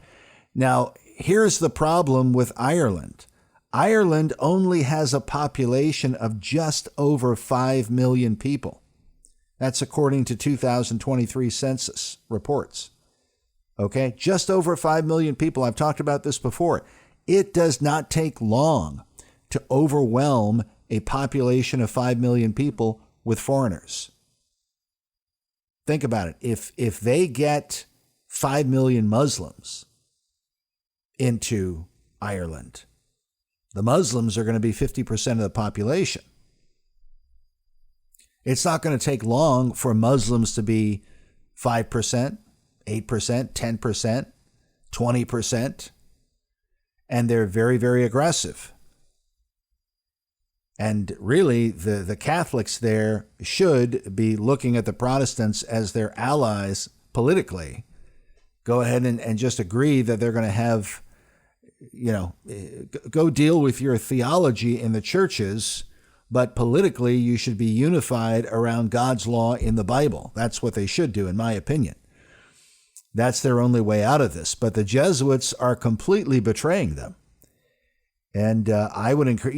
Now, here's the problem with Ireland. Ireland only has a population of just over 5 million people. That's according to 2023 census reports. Okay, just over 5 million people. I've talked about this before. It does not take long to overwhelm a population of 5 million people with foreigners. Think about it. If they get 5 million Muslims into Ireland, the Muslims are going to be 50% of the population. It's not going to take long for Muslims to be 5%, 8%, 10%, 20%. And they're very, very aggressive. And really, the Catholics there should be looking at the Protestants as their allies politically. Go ahead and just agree that they're going to have, go deal with your theology in the churches, but politically you should be unified around God's law in the Bible. That's what they should do, in my opinion. That's their only way out of this. But the Jesuits are completely betraying them. And I would encourage,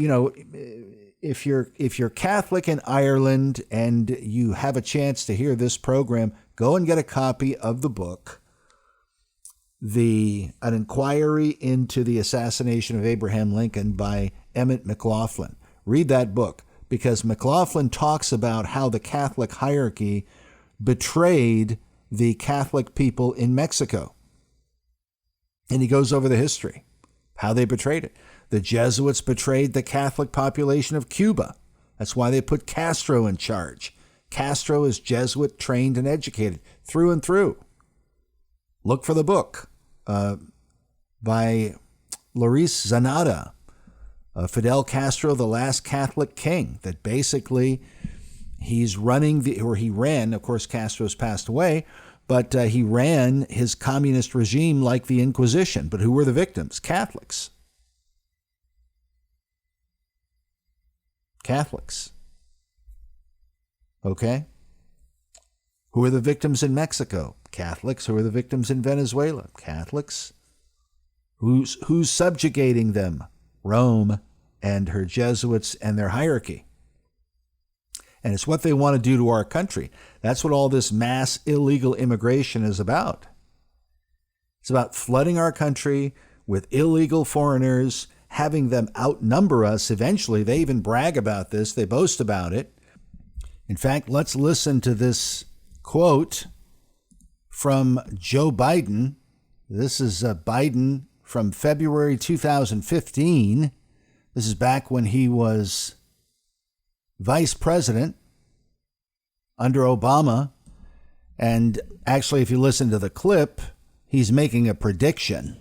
if you're Catholic in Ireland and you have a chance to hear this program, go and get a copy of the book, An Inquiry into the Assassination of Abraham Lincoln by Emmett McLaughlin. Read that book, because McLaughlin talks about how the Catholic hierarchy betrayed the Catholic people in Mexico. And he goes over the history, how they betrayed it. The Jesuits betrayed the Catholic population of Cuba. That's why they put Castro in charge. Castro is Jesuit trained and educated through and through. Look for the book by Luis Zanata, Fidel Castro, the Last Catholic King, that basically he ran, of course, Castro's passed away, but he ran his communist regime like the Inquisition. But who were the victims? Catholics. Catholics. Okay? Who are the victims in Mexico? Catholics. Who are the victims in Venezuela? Catholics. Who's subjugating them? Rome and her Jesuits and their hierarchy. And it's what they want to do to our country. That's what all this mass illegal immigration is about. It's about flooding our country with illegal foreigners, having them outnumber us eventually. They even brag about this. They boast about it. In fact, let's listen to this quote from Joe Biden. This is Biden from February 2015. This is back when he was vice president under Obama. And actually, if you listen to the clip, he's making a prediction.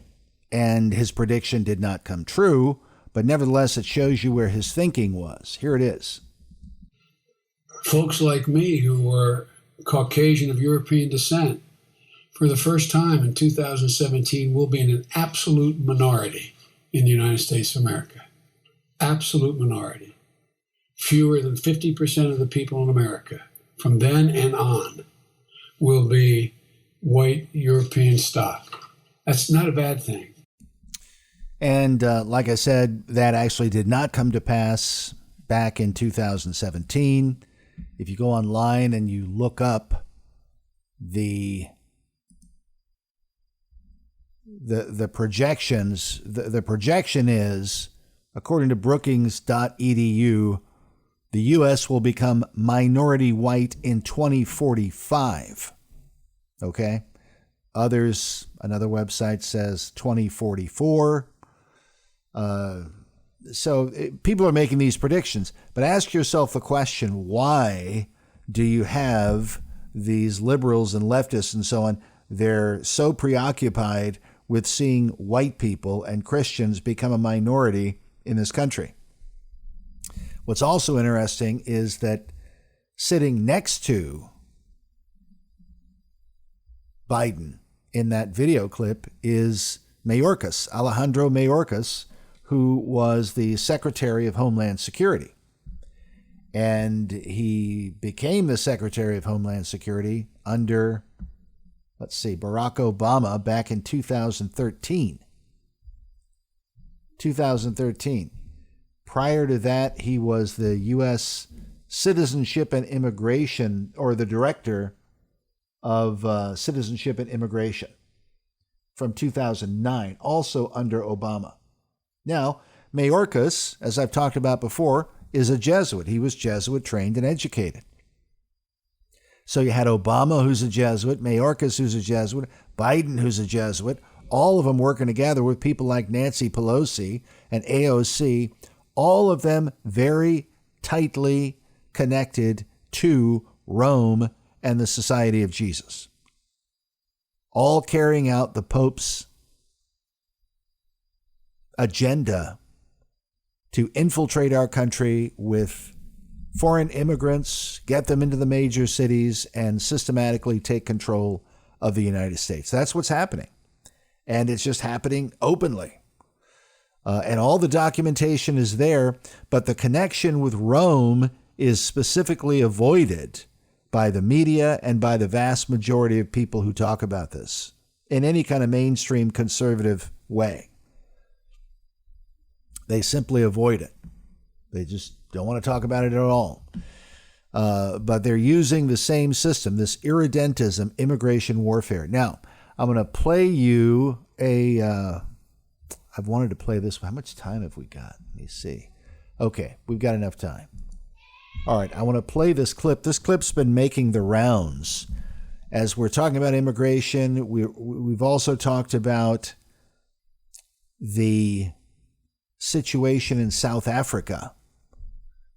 And his prediction did not come true. But nevertheless, it shows you where his thinking was. Here it is. Folks like me who were Caucasian of European descent, for the first time in 2017, will be in an absolute minority in the United States of America. Absolute minority. fewer than 50% of the people in America from then and on will be white European stock. That's not a bad thing. And like I said, that actually did not come to pass back in 2017. If you go online and you look up the projections, the projection is, according to Brookings.edu, the U.S. will become minority white in 2045. Okay? Others, another website says 2044. So people are making these predictions. But ask yourself the question, why do you have these liberals and leftists and so on? They're so preoccupied with seeing white people and Christians become a minority in this country. What's also interesting is that sitting next to Biden in that video clip is Mayorkas, Alejandro Mayorkas, who was the Secretary of Homeland Security. And he became the Secretary of Homeland Security under, Barack Obama back in 2013. 2013. Prior to that, he was the U.S. Citizenship and Immigration, or the Director of Citizenship and Immigration from 2009, also under Obama. Now, Mayorkas, as I've talked about before, is a Jesuit. He was Jesuit trained and educated. So you had Obama, who's a Jesuit, Mayorkas, who's a Jesuit, Biden, who's a Jesuit, all of them working together with people like Nancy Pelosi and AOC, all of them very tightly connected to Rome and the Society of Jesus, all carrying out the Pope's agenda to infiltrate our country with foreign immigrants, get them into the major cities, and systematically take control of the United States. That's what's happening. And it's just happening openly. And all the documentation is there, but the connection with Rome is specifically avoided by the media and by the vast majority of people who talk about this in any kind of mainstream conservative way. They simply avoid it. They just don't want to talk about it at all. But they're using the same system, this irredentism, immigration warfare. Now, I'm going to play you I've wanted to play this. How much time have we got? Let me see. Okay, we've got enough time. All right, I want to play this clip. This clip's been making the rounds. As we're talking about immigration, we've also talked about the situation in South Africa,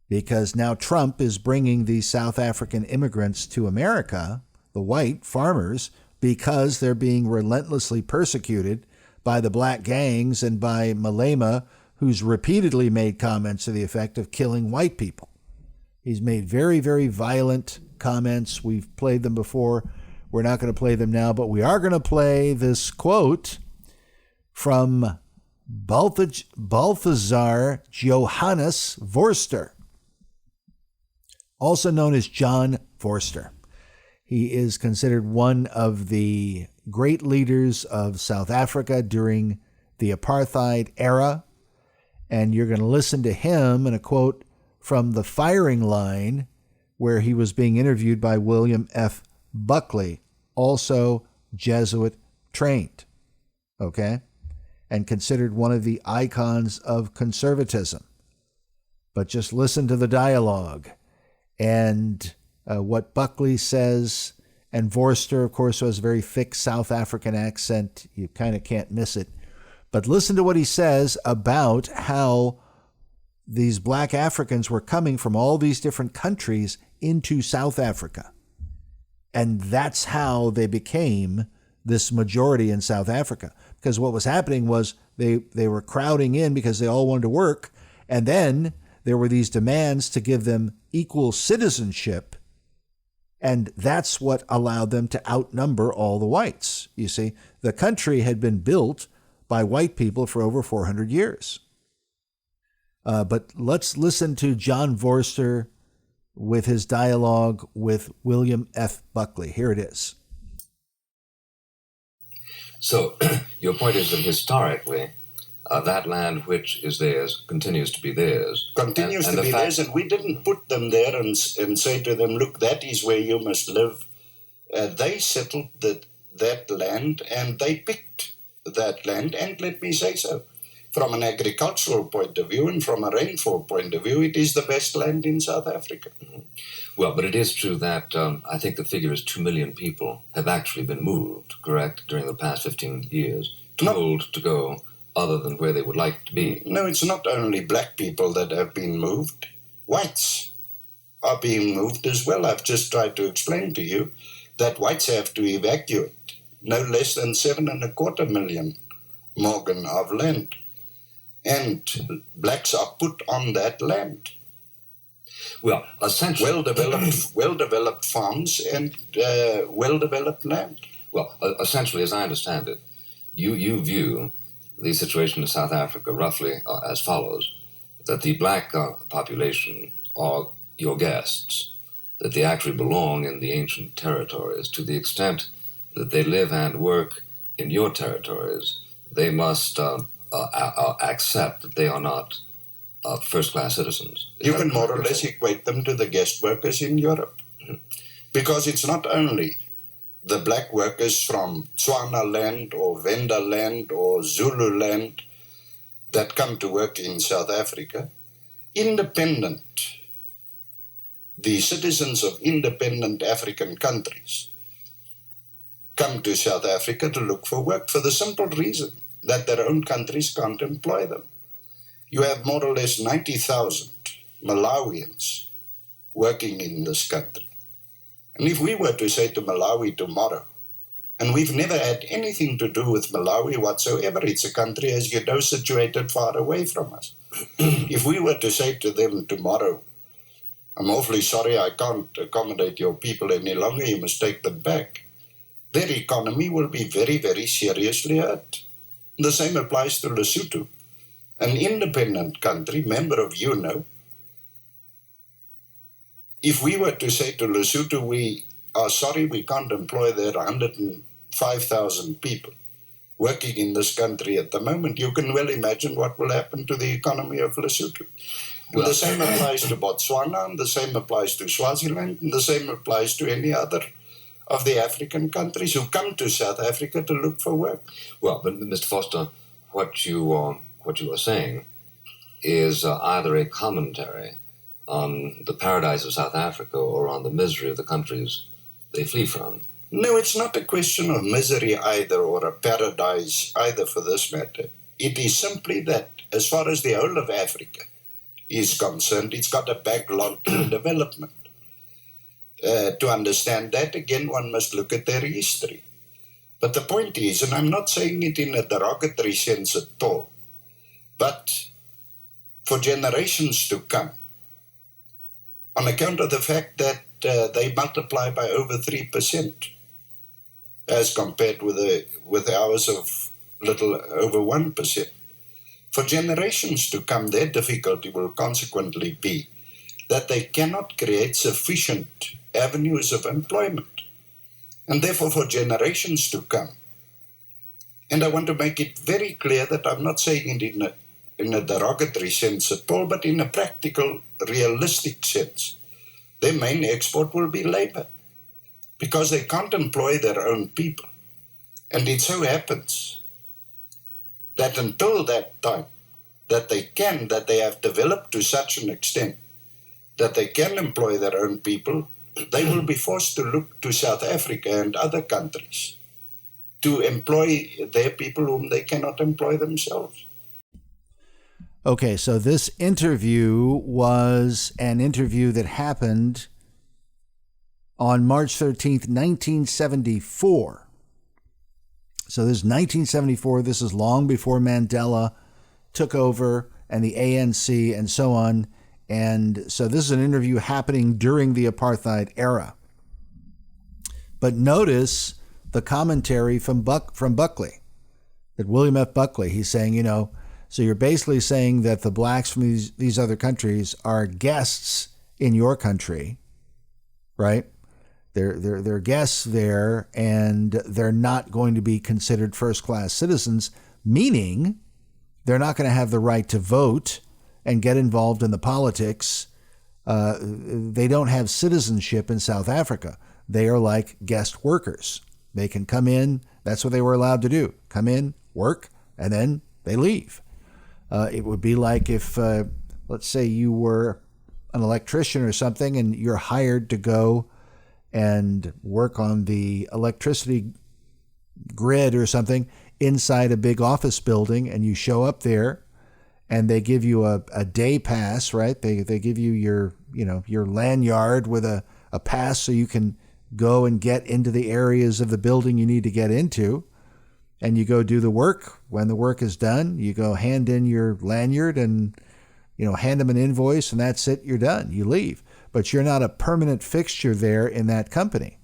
because now Trump is bringing these South African immigrants to America, the white farmers, because they're being relentlessly persecuted by the black gangs and by Malema, who's repeatedly made comments to the effect of killing white people. He's made very, very violent comments. We've played them before. We're not going to play them now, but we are going to play this quote from Balthazar Johannes Vorster, also known as John Vorster. He is considered one of the great leaders of South Africa during the apartheid era. And you're going to listen to him in a quote from The Firing Line, where he was being interviewed by William F. Buckley, also Jesuit trained, okay, and considered one of the icons of conservatism. But just listen to the dialogue and what Buckley says. And Vorster, of course, has a very thick South African accent. You kind of can't miss it. But listen to what he says about how these black Africans were coming from all these different countries into South Africa. And that's how they became this majority in South Africa. Because what was happening was they were crowding in because they all wanted to work. And then there were these demands to give them equal citizenship. And that's what allowed them to outnumber all the whites. You see, the country had been built by white people for over 400 years. But let's listen to John Vorster with his dialogue with William F. Buckley. Here it is. So your point is that historically, that land which is theirs continues to be theirs. Continues to be theirs, and we didn't put them there and say to them, look, that is where you must live. They settled that land, and they picked that land, and let me say so. From an agricultural point of view and from a rainfall point of view, it is the best land in South Africa. Mm-hmm. Well, but it is true that I think the figure is 2 million people have actually been moved, correct, during the past 15 years, told to go other than where they would like to be. No, it's not only black people that have been moved. Whites are being moved as well. I've just tried to explain to you that whites have to evacuate no less than 7.25 million morgen of land. And blacks are put on that land. Well, essentially, well-developed farms and well-developed land. Well, essentially, as I understand it, you view the situation in South Africa roughly as follows: that the black population are your guests, that they actually belong in the ancient territories. To the extent that they live and work in your territories, they must accept that they are not first-class citizens. You can more or less equate them to the guest workers in Europe. Mm-hmm. Because it's not only the black workers from Tswana land or Venda land or Zulu land that come to work in South Africa. The citizens of independent African countries come to South Africa to look for work for the simple reason that their own countries can't employ them. You have more or less 90,000 Malawians working in this country. And if we were to say to Malawi tomorrow, and we've never had anything to do with Malawi whatsoever, it's a country, as you know, situated far away from us. If we were to say to them tomorrow, I'm awfully sorry, I can't accommodate your people any longer, you must take them back, their economy will be very, very seriously hurt. The same applies to Lesotho, an independent country, member of UNO. If we were to say to Lesotho, we are sorry, we can't employ their 105,000 people working in this country at the moment, you can well imagine what will happen to the economy of Lesotho. Well, the same applies to Botswana, and the same applies to Swaziland, and the same applies to any other of the African countries who come to South Africa to look for work. Well, but Mr. Vorster, what you are saying is either a commentary on the paradise of South Africa or on the misery of the countries they flee from. No, it's not a question of misery either or a paradise either for this matter. It is simply that as far as the whole of Africa is concerned, it's got a backlog to development. To understand that, again, one must look at their history. But the point is, and I'm not saying it in a derogatory sense at all, but for generations to come, on account of the fact that they multiply by over 3%, as compared with ours of little over 1%. For generations to come, their difficulty will consequently be that they cannot create sufficient avenues of employment. And therefore, for generations to come, and I want to make it very clear that I'm not saying it in a derogatory sense at all, but in a practical, realistic sense, their main export will be labor, because they can't employ their own people. And it so happens that until that time, that they have developed to such an extent that they can employ their own people, they will be forced to look to South Africa and other countries to employ their people whom they cannot employ themselves. Okay, so this interview was an interview that happened on March 13th, 1974. So this is 1974. This is long before Mandela took over and the ANC and so on. And so this is an interview happening during the apartheid era. But notice the commentary from Buckley, that William F. Buckley, he's saying, So you're basically saying that the blacks from these other countries are guests in your country, right? They're guests there, and they're not going to be considered first-class citizens, meaning they're not going to have the right to vote and get involved in the politics. They don't have citizenship in South Africa. They are like guest workers. They can come in. That's what they were allowed to do. Come in, work, and then they leave. It would be like if, let's say you were an electrician or something, and you're hired to go and work on the electricity grid or something inside a big office building, and you show up there and they give you a day pass, right? They give you your lanyard with a pass so you can go and get into the areas of the building you need to get into, and you go do the work. When the work is done, you go hand in your lanyard and hand them an invoice, and that's it, you're done, you leave. But you're not a permanent fixture there in that company.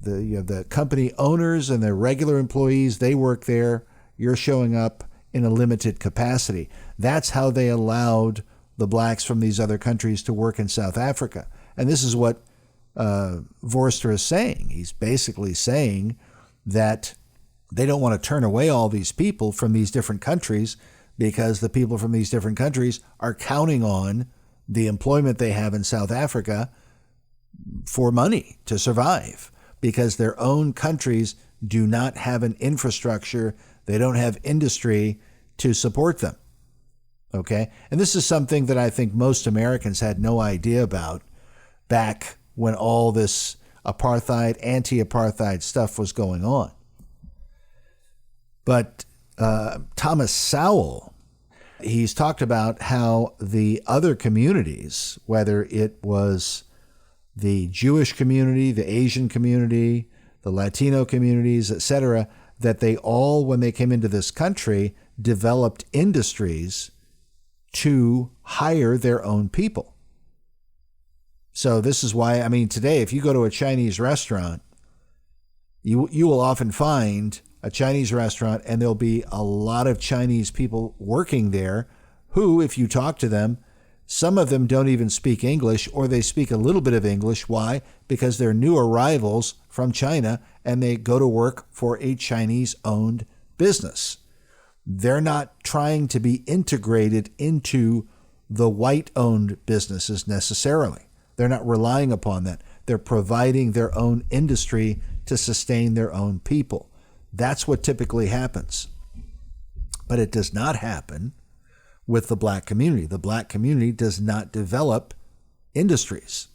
The company owners and their regular employees, they work there. You're showing up in a limited capacity. That's how they allowed the blacks from these other countries to work in South Africa. And this is what Vorster is saying. He's basically saying that they don't want to turn away all these people from these different countries because the people from these different countries are counting on the employment they have in South Africa for money to survive, because their own countries do not have an infrastructure. They don't have industry to support them. Okay? And this is something that I think most Americans had no idea about back when all this apartheid, anti-apartheid stuff was going on. But Thomas Sowell, he's talked about how the other communities, whether it was the Jewish community, the Asian community, the Latino communities, etc., that they all, when they came into this country, developed industries to hire their own people. So this is why, today, if you go to a Chinese restaurant, you will often find a Chinese restaurant, and there'll be a lot of Chinese people working there who, if you talk to them, some of them don't even speak English, or they speak a little bit of English. Why? Because they're new arrivals from China, and they go to work for a Chinese-owned business. They're not trying to be integrated into the white-owned businesses necessarily. They're not relying upon that. They're providing their own industry to sustain their own people. That's what typically happens. But it does not happen with the black community. The black community does not develop industries.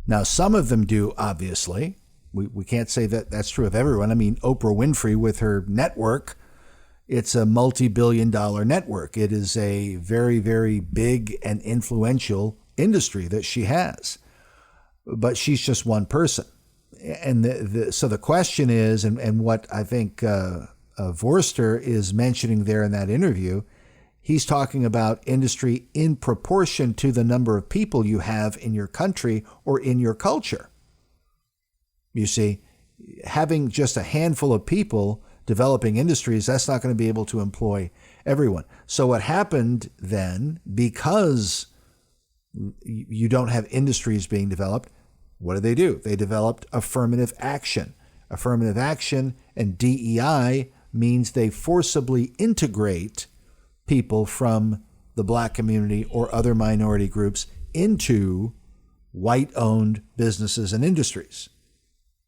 Now, some of them do, obviously. We can't say that that's true of everyone. Oprah Winfrey with her network, it's a multi-billion-dollar network. It is a very, very big and influential industry that she has. But she's just one person. And so the question is, and what I think Vorster is mentioning there in that interview, he's talking about industry in proportion to the number of people you have in your country or in your culture. You see, having just a handful of people developing industries, that's not going to be able to employ everyone. So what happened then, because you don't have industries being developed, what do? They developed affirmative action. Affirmative action and DEI means they forcibly integrate people from the black community or other minority groups into white-owned businesses and industries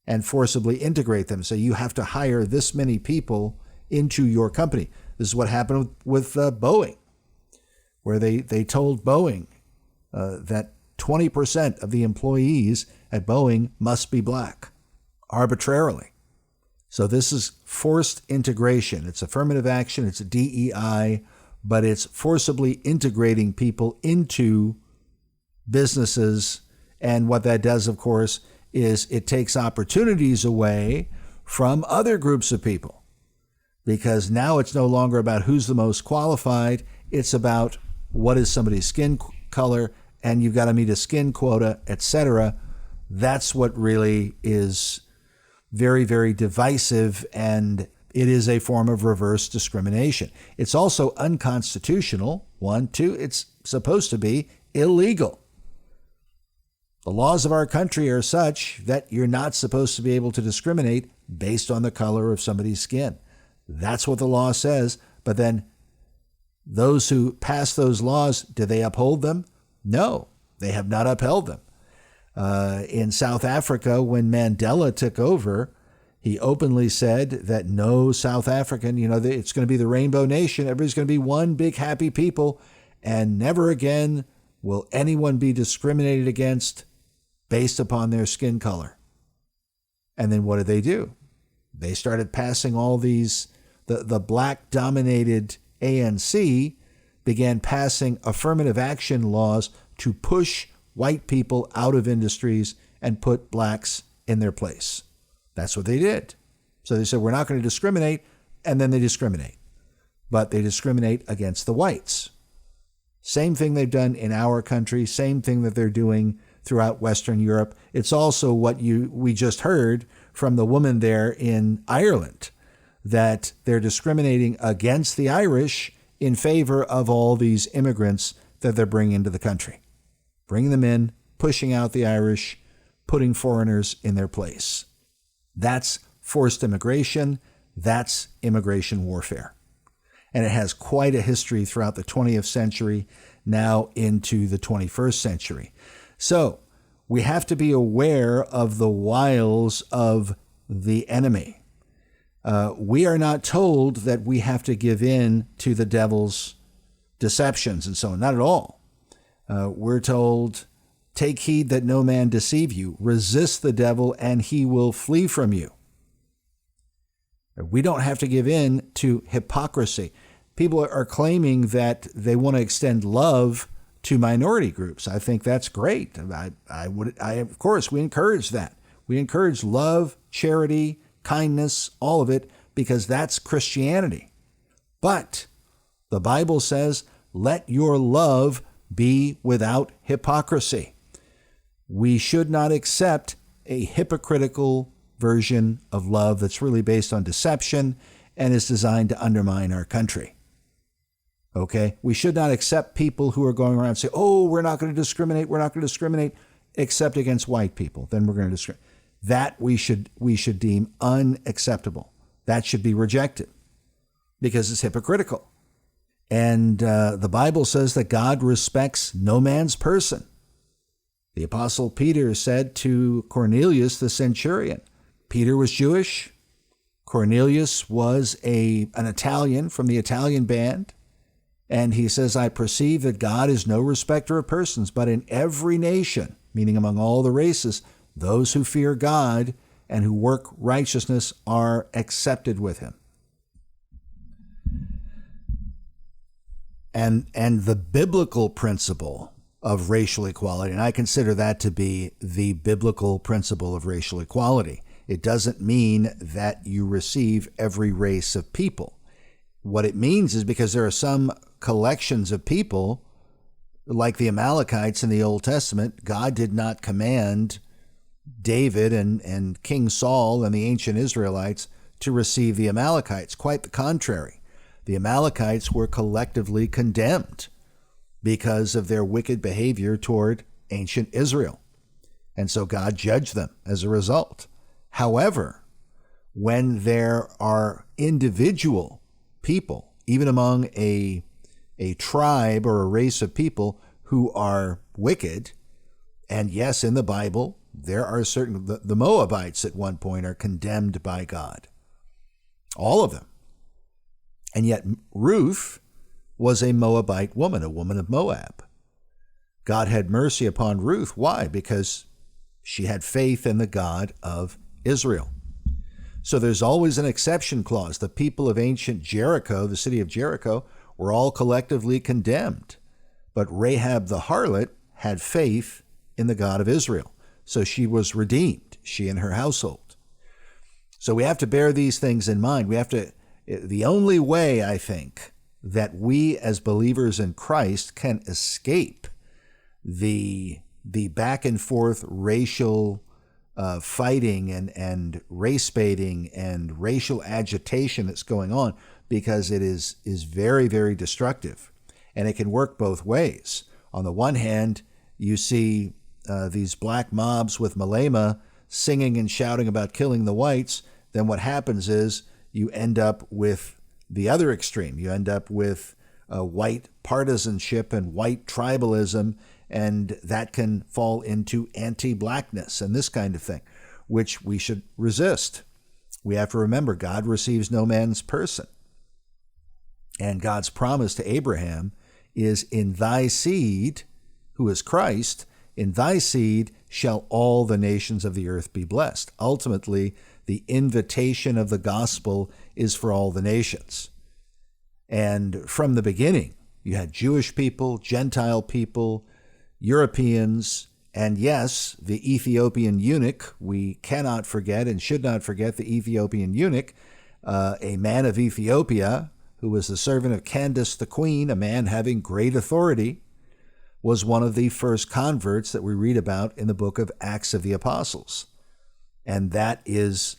and forcibly integrate them. So you have to hire this many people into your company. This is what happened with Boeing, where they told Boeing that 20% of the employees at Boeing must be black, arbitrarily. So this is forced integration. It's affirmative action, it's DEI, but it's forcibly integrating people into businesses. And what that does, of course, is it takes opportunities away from other groups of people, because now it's no longer about who's the most qualified. It's about what is somebody's skin color, and you've got to meet a skin quota, etc. That's what really is very, very divisive and It is a form of reverse discrimination. It's also unconstitutional. 1, 2, it's supposed to be illegal. The laws of our country are such that you're not supposed to be able to discriminate based on the color of somebody's skin. That's what the law says. But then those who pass those laws, do they uphold them? No, they have not upheld them. In South Africa, when Mandela took over, he openly said that no South African, it's going to be the rainbow nation. Everybody's going to be one big happy people, and never again will anyone be discriminated against based upon their skin color. And then what did they do? They started passing all these, the black-dominated ANC began passing affirmative action laws to push white people out of industries and put blacks in their place. That's what they did. So they said, we're not going to discriminate, and then they discriminate. But they discriminate against the whites. Same thing they've done in our country, same thing that they're doing throughout Western Europe. It's also what we just heard from the woman there in Ireland, that they're discriminating against the Irish in favor of all these immigrants that they're bringing into the country. Bringing them in, pushing out the Irish, putting foreigners in their place. That's forced immigration. That's immigration warfare. And it has quite a history throughout the 20th century, now into the 21st century. So we have to be aware of the wiles of the enemy. We are not told that we have to give in to the devil's deceptions and so on. Not at all. We're told, take heed that no man deceive you. Resist the devil and he will flee from you. We don't have to give in to hypocrisy. People are claiming that they want to extend love to minority groups. I think that's great. Of course, we encourage that. We encourage love, charity, kindness, all of it, because that's Christianity. But the Bible says, let your love be without hypocrisy. We should not accept a hypocritical version of love that's really based on deception and is designed to undermine our country. Okay? We should not accept people who are going around and say, oh, we're not going to discriminate except against white people. Then we're going to discriminate. That we should deem unacceptable. That should be rejected because it's hypocritical. And the Bible says that God respects no man's person. The Apostle Peter said to Cornelius the centurion, Peter was Jewish. Cornelius was an Italian from the Italian band. And he says, I perceive that God is no respecter of persons, but in every nation, meaning among all the races, those who fear God and who work righteousness are accepted with him. And the biblical principle of racial equality, and I consider that to be the biblical principle of racial equality. It doesn't mean that you receive every race of people. What it means is because there are some collections of people, like the Amalekites in the Old Testament, God did not command David and King Saul and the ancient Israelites to receive the Amalekites. Quite the contrary. The Amalekites were collectively condemned because of their wicked behavior toward ancient Israel. And so God judged them as a result. However, when there are individual people, even among a tribe or a race of people who are wicked, and yes, in the Bible, there are certain, the Moabites at one point are condemned by God. All of them. And yet Ruth was a Moabite woman, a woman of Moab. God had mercy upon Ruth. Why? Because she had faith in the God of Israel. So there's always an exception clause. The people of ancient Jericho, the city of Jericho, were all collectively condemned. But Rahab the harlot had faith in the God of Israel. So she was redeemed, she and her household. So we have to bear these things in mind. The only way, I think, that we as believers in Christ can escape the back and forth racial fighting and race baiting and racial agitation that's going on, because it is very, very destructive. And it can work both ways. On the one hand, you see these black mobs with Malema singing and shouting about killing the whites. Then what happens is you end up with the other extreme. You end up with white partisanship and white tribalism, and that can fall into anti-blackness and this kind of thing, which we should resist. We have to remember God receives no man's person. And God's promise to Abraham is, in thy seed, who is Christ, in thy seed shall all the nations of the earth be blessed. Ultimately, the invitation of the gospel is for all the nations. And from the beginning, you had Jewish people, Gentile people, Europeans, and yes, the Ethiopian eunuch. We cannot forget and should not forget the Ethiopian eunuch, a man of Ethiopia who was the servant of Candace the queen, a man having great authority, was one of the first converts that we read about in the book of Acts of the Apostles. And that is,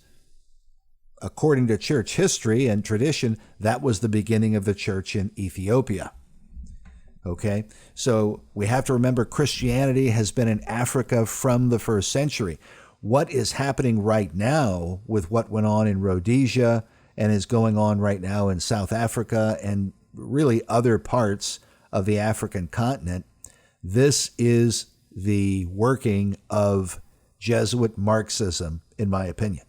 according to church history and tradition, that was the beginning of the church in Ethiopia. Okay, so we have to remember Christianity has been in Africa from the first century. What is happening right now with what went on in Rhodesia and is going on right now in South Africa and really other parts of the African continent, this is the working of Jesuit Marxism, in my opinion.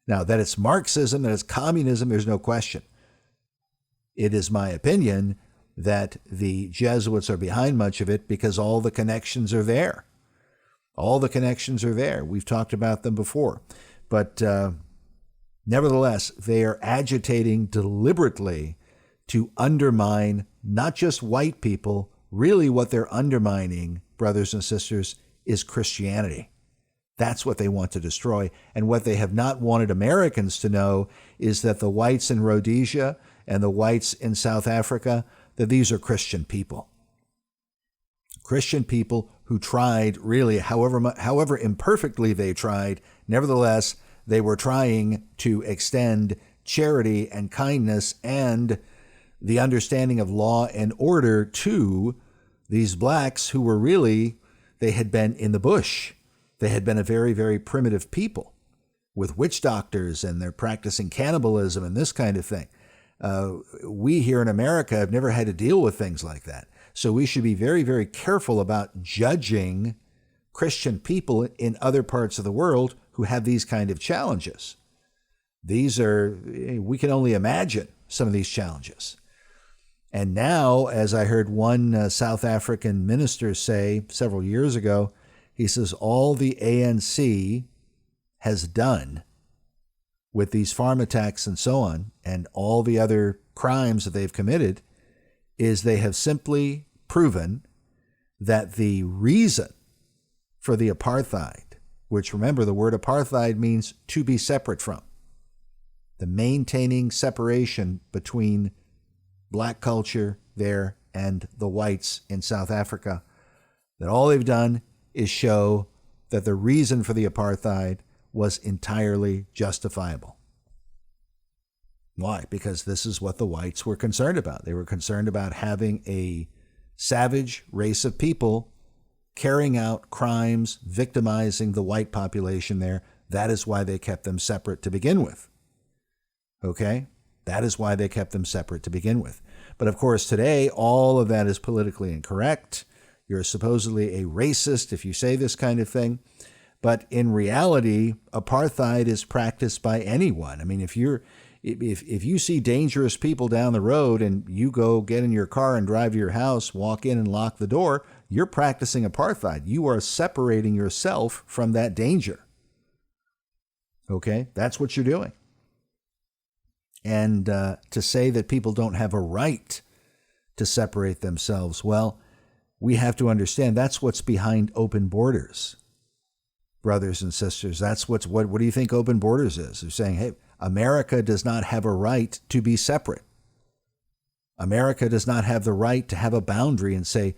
Now, that it's Marxism, that it's communism, there's no question. It is my opinion that the Jesuits are behind much of it because all the connections are there. All the connections are there. We've talked about them before. But nevertheless, they are agitating deliberately to undermine not just white people. Really what they're undermining, brothers and sisters, is Christianity. That's what they want to destroy. And what they have not wanted Americans to know is that the whites in Rhodesia and the whites in South Africa, that these are Christian people. Christian people who tried, really, however imperfectly they tried, nevertheless, they were trying to extend charity and kindness and the understanding of law and order to these blacks who were really, they had been in the bush. They had been a very, very primitive people with witch doctors, and they're practicing cannibalism and this kind of thing. We here in America have never had to deal with things like that. So we should be very, very careful about judging Christian people in other parts of the world who have these kind of challenges. These are, we can only imagine some of these challenges. And now, as I heard one South African minister say several years ago, he says all the ANC has done with these farm attacks and so on, and all the other crimes that they've committed, is they have simply proven that the reason for the apartheid, which, remember, the word apartheid means to be separate from, the maintaining separation between black culture there and the whites in South Africa, that all they've done is show that the reason for the apartheid was entirely justifiable. Why? Because this is what the whites were concerned about. They were concerned about having a savage race of people carrying out crimes, victimizing the white population there. That is why they kept them separate to begin with. Okay? That is why they kept them separate to begin with. But of course, today, all of that is politically incorrect. You're supposedly a racist if you say this kind of thing. But in reality, apartheid is practiced by anyone. I mean, if you see dangerous people down the road and you go get in your car and drive to your house, walk in and lock the door, you're practicing apartheid. You are separating yourself from that danger. Okay? That's what you're doing. And to say that people don't have a right to separate themselves, well, we have to understand that's what's behind open borders, brothers and sisters. That's what do you think open borders is? They're saying, hey, America does not have a right to be separate. America does not have the right to have a boundary and say,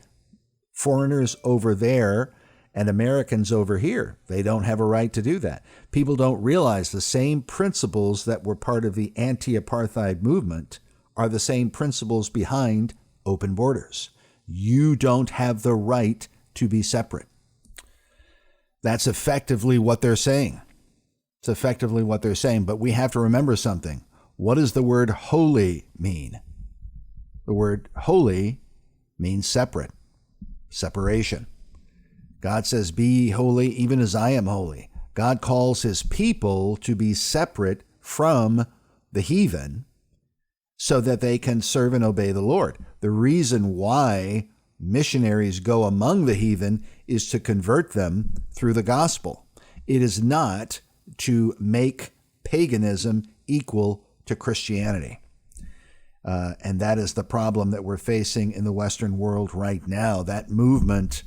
foreigners over there And Americans over here, they don't have a right to do that. People don't realize the same principles that were part of the anti-apartheid movement are the same principles behind open borders. You don't have the right to be separate. That's effectively what they're saying. It's effectively what they're saying. But we have to remember something. What does the word holy mean? The word holy means separate, separation. God says, be ye holy even as I am holy. God calls his people to be separate from the heathen so that they can serve and obey the Lord. The reason why missionaries go among the heathen is to convert them through the gospel. It is not to make paganism equal to Christianity. And that is the problem that we're facing in the Western world right now. That movement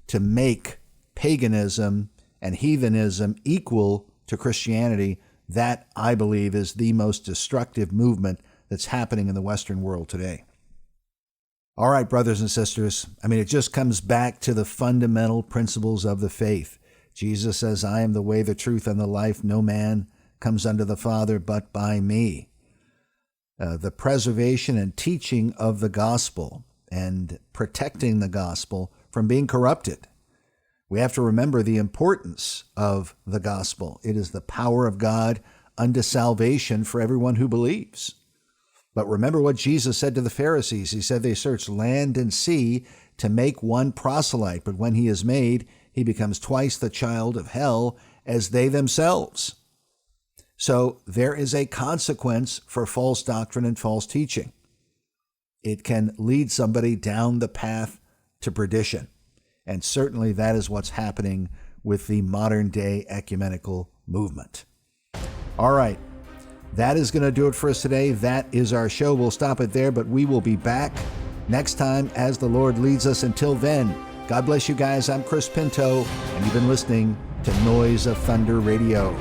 to make paganism and heathenism equal to Christianity, that, I believe, is the most destructive movement that's happening in the Western world today. All right, brothers and sisters, it just comes back to the fundamental principles of the faith. Jesus says, I am the way, the truth, and the life. No man comes unto the Father but by me. The preservation and teaching of the gospel and protecting the gospel from being corrupted. We have to remember the importance of the gospel. It is the power of God unto salvation for everyone who believes. But remember what Jesus said to the Pharisees. He said they search land and sea to make one proselyte, but when he is made, he becomes twice the child of hell as they themselves. So there is a consequence for false doctrine and false teaching. It can lead somebody down the path to perdition. And certainly that is what's happening with the modern day ecumenical movement. All right. That is going to do it for us today. That is our show. We'll stop it there, but we will be back next time as the Lord leads us. Until then, God bless you guys. I'm Chris Pinto, and you've been listening to Noise of Thunder Radio.